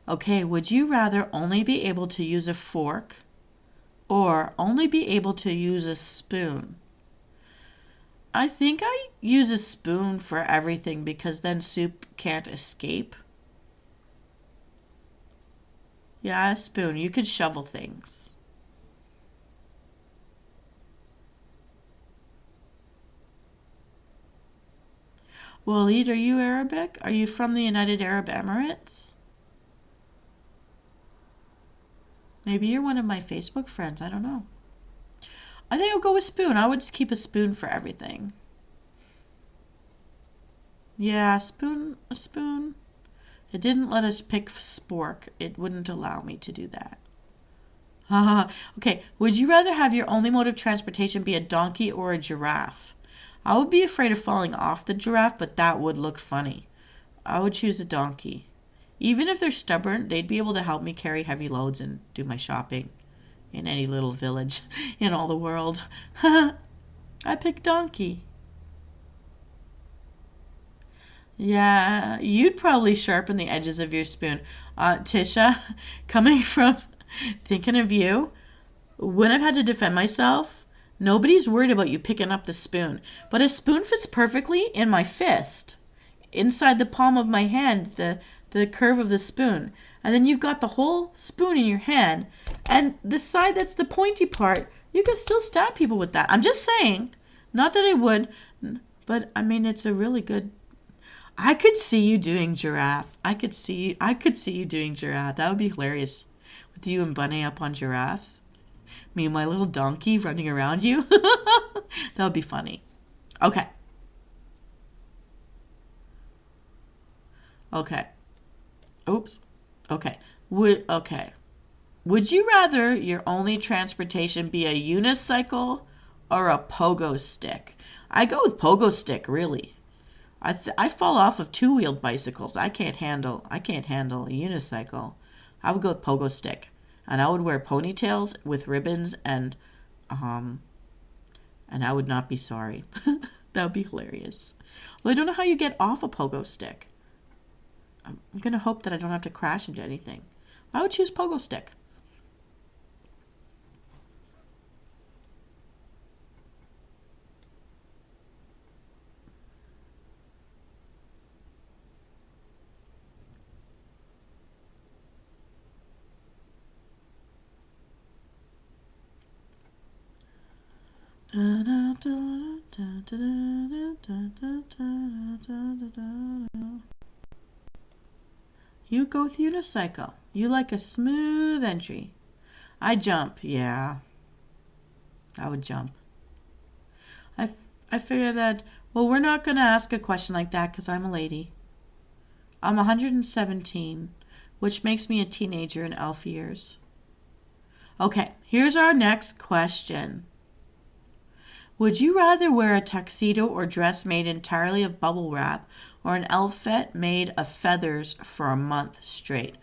A: Okay, would you rather only be able to use a fork or only be able to use a spoon? I think I use a spoon for everything because then soup can't escape. Yeah, a spoon. You could shovel things. Waleed, are you Arabic? Are you from the United Arab Emirates? Maybe you're one of my Facebook friends. I don't know. I think I'll go with spoon. I would just keep a spoon for everything. Yeah, a spoon. It didn't let us pick spork. It wouldn't allow me to do that. Okay, would you rather have your only mode of transportation be a donkey or a giraffe? I would be afraid of falling off the giraffe, but that would look funny. I would choose a donkey. Even if they're stubborn, they'd be able to help me carry heavy loads and do my shopping in any little village in all the world. I picked donkey. Yeah, you'd probably sharpen the edges of your spoon. Tisha, coming from thinking of you, when I've had to defend myself, nobody's worried about you picking up the spoon. But a spoon fits perfectly in my fist, inside the palm of my hand, the curve of the spoon. And then you've got the whole spoon in your hand, and the side that's the pointy part, you can still stab people with that. I'm just saying, not that I would, but I mean, it's a really good. I could see you doing giraffe. I could see you doing giraffe. That would be hilarious. With you and Bunny up on giraffes. Me and my little donkey running around you. That would be funny. Okay. Okay. Oops. Okay. Would you rather your only transportation be a unicycle or a pogo stick? I go with pogo stick, really. I fall off of two-wheeled bicycles. I can't handle a unicycle. I would go with pogo stick, and I would wear ponytails with ribbons, um and I would not be sorry. That would be hilarious. Well, I don't know how you get off a pogo stick. I'm gonna hope that I don't have to crash into anything. I would choose pogo stick. You go with unicycle. You like a smooth entry. I jump. Yeah, I would jump. I figured that, well, we're not going to ask a question like that because I'm a lady. I'm 117, which makes me a teenager in elf years. Okay, here's our next question. Would you rather wear a tuxedo or dress made entirely of bubble wrap or an outfit made of feathers for a month straight?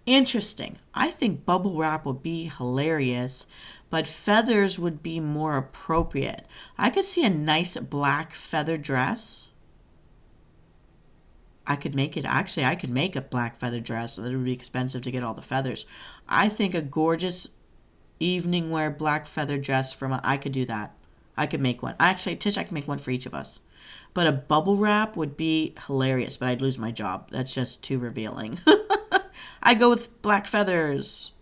A: Interesting. I think bubble wrap would be hilarious, but feathers would be more appropriate. I could see a nice black feather dress. I could make it. Actually, I could make a black feather dress, so that it would be expensive to get all the feathers. I think a gorgeous evening wear black feather dress I could do that. I could make one. Actually, Tish, I can make one for each of us. But a bubble wrap would be hilarious, but I'd lose my job. That's just too revealing. I go with black feathers.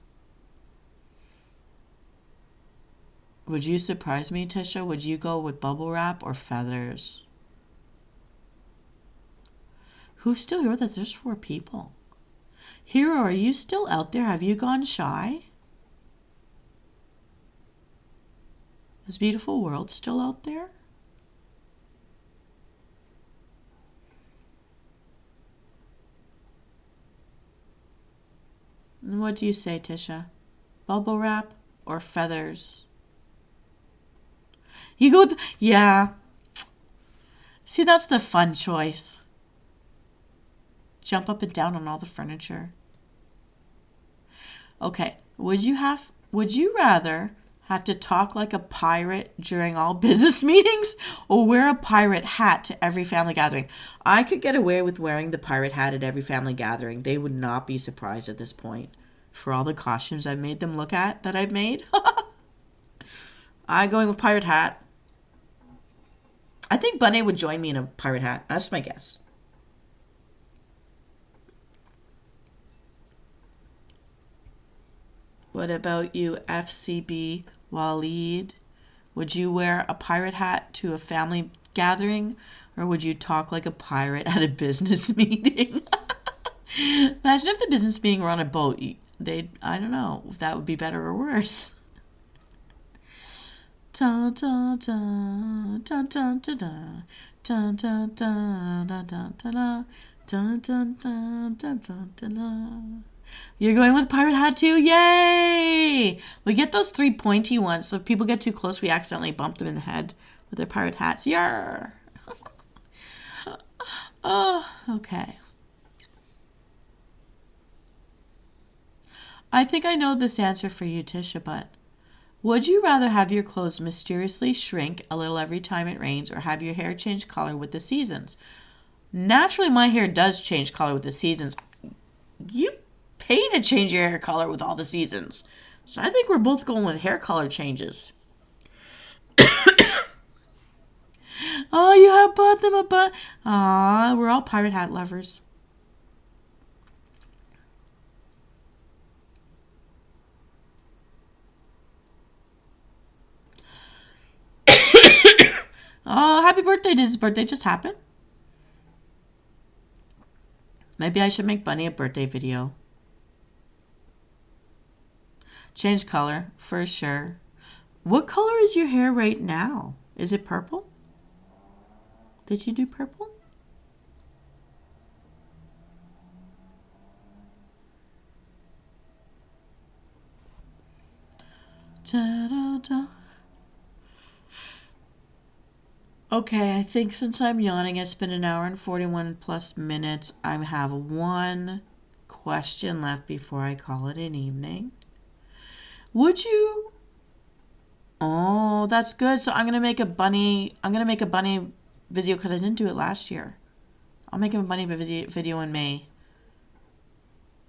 A: Would you surprise me, Tisha? Would you go with bubble wrap or feathers? Who's still here with us? There's 4 people. Hero, are you still out there? Have you gone shy? Is Beautiful World still out there? And what do you say, Tisha? Bubble wrap or feathers? You go with, yeah. See, that's the fun choice. Jump up and down on all the furniture. Okay, would you rather Have to talk like a pirate during all business meetings or wear a pirate hat to every family gathering? I could get away with wearing the pirate hat at every family gathering. They would not be surprised at this point for all the costumes I've made them look at that I've made. I'm going with pirate hat. I think Bunny would join me in a pirate hat. That's my guess. What about you, FCB Waleed? Would you wear a pirate hat to a family gathering, or would you talk like a pirate at a business meeting? Imagine if the business meeting were on a boat. I don't know if that would be better or worse. Da, da, da, da, da, da, da. Da, da, da, da, da, da, da, da, da, da, da, da. You're going with pirate hat too? Yay! We get those 3 pointy ones, so if people get too close, we accidentally bump them in the head with their pirate hats. Yarr! Oh, okay. I think I know this answer for you, Tisha, but would you rather have your clothes mysteriously shrink a little every time it rains or have your hair change color with the seasons? Naturally, my hair does change color with the seasons. You pay to change your hair color with all the seasons. So I think we're both going with hair color changes. Oh, you have bought them a butt. Aw, we're all pirate hat lovers. Oh, happy birthday. Did his birthday just happen? Maybe I should make Bunny a birthday video. Change color, for sure. What color is your hair right now? Is it purple? Did you do purple? Da-da-da. Okay, I think since I'm yawning, it's been an hour and 41 plus minutes. I have one question left before I call it an evening. Would you? Oh, that's good. So I'm gonna make a bunny video because I didn't do it last year. I'll make a bunny video in May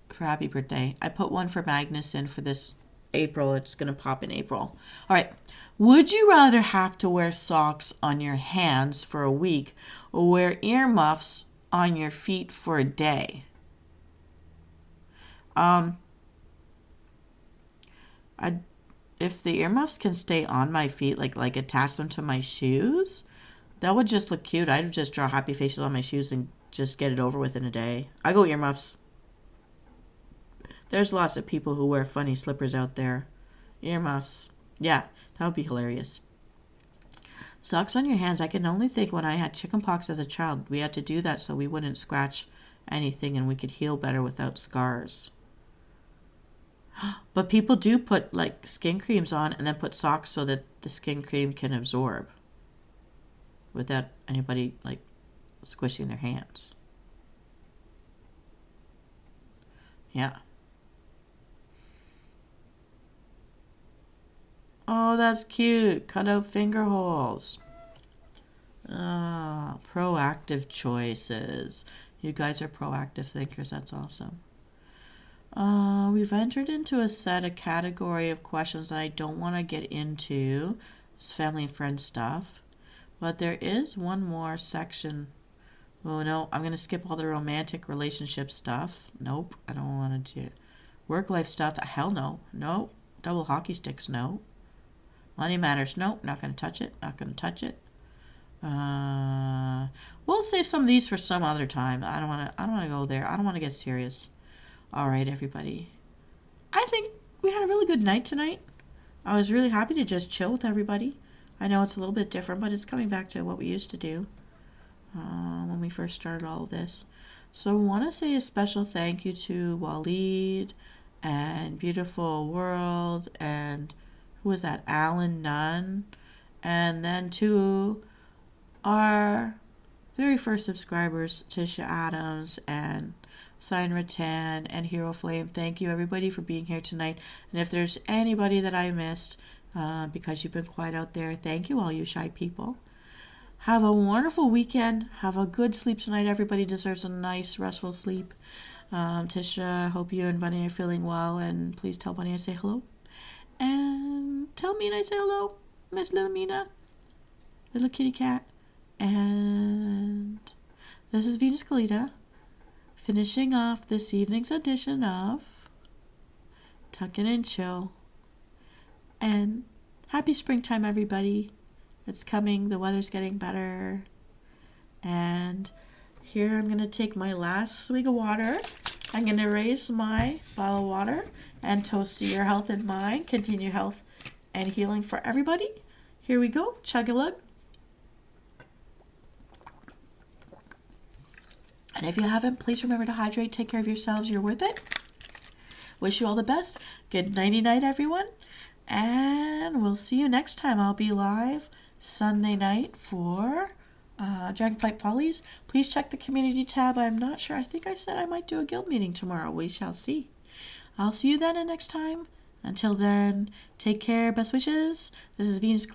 A: for happy birthday. I put one for Magnus in for this April. It's gonna pop in April. All right. Would you rather have to wear socks on your hands for a week or wear earmuffs on your feet for a day? If the earmuffs can stay on my feet, like attach them to my shoes, that would just look cute. I'd just draw happy faces on my shoes and just get it over with in a day. I go earmuffs. There's lots of people who wear funny slippers out there. Earmuffs. Yeah, that would be hilarious. Socks on your hands. I can only think when I had chickenpox as a child, we had to do that so we wouldn't scratch anything and we could heal better without scars. But people do put like skin creams on and then put socks so that the skin cream can absorb without anybody like squishing their hands. Yeah. Oh, that's cute. Cut out finger holes. Ah, proactive choices. You guys are proactive thinkers. That's awesome. We've entered into a category of questions that I don't want to get into. It's family and friend stuff. But there is one more section. Oh, no, I'm going to skip all the romantic relationship stuff. Nope, I don't want to do work-life stuff. Hell no. No. Double hockey sticks, no. Money matters. Nope, not going to touch it. Not going to touch it. We'll save some of these for some other time. I don't want to go there. I don't want to get serious. All right, everybody. I think we had a really good night tonight. I was really happy to just chill with everybody. I know it's a little bit different, but it's coming back to what we used to do when we first started all of this. So I want to say a special thank you to Waleed and Beautiful World and who was that? Alan Nunn. And then to our very first subscribers, Tisha Adams and Sign Rattan and Hero Flame. Thank you everybody for being here tonight. And if there's anybody that I missed, because you've been quiet out there. Thank you, all you shy people. Have a wonderful weekend. Have a good sleep tonight. Everybody deserves a nice, restful sleep. Tisha, I hope you and Bunny are feeling well, and please tell Bunny I say hello. And tell Mina I say hello, Miss Little Mina, little kitty cat. And this is Venus Callida, finishing off this evening's edition of Tuck In and Chill. And happy springtime, everybody. It's coming. The weather's getting better. And here I'm going to take my last swig of water. I'm going to raise my bottle of water and toast to your health and mine. Continue health and healing for everybody. Here we go. Chug-a-lug. And if you haven't, please remember to hydrate. Take care of yourselves. You're worth it. Wish you all the best. Good nighty-night, everyone. And we'll see you next time. I'll be live Sunday night for Dragonflight Follies. Please check the community tab. I'm not sure. I think I said I might do a guild meeting tomorrow. We shall see. I'll see you then and next time. Until then, take care. Best wishes. This is Venus.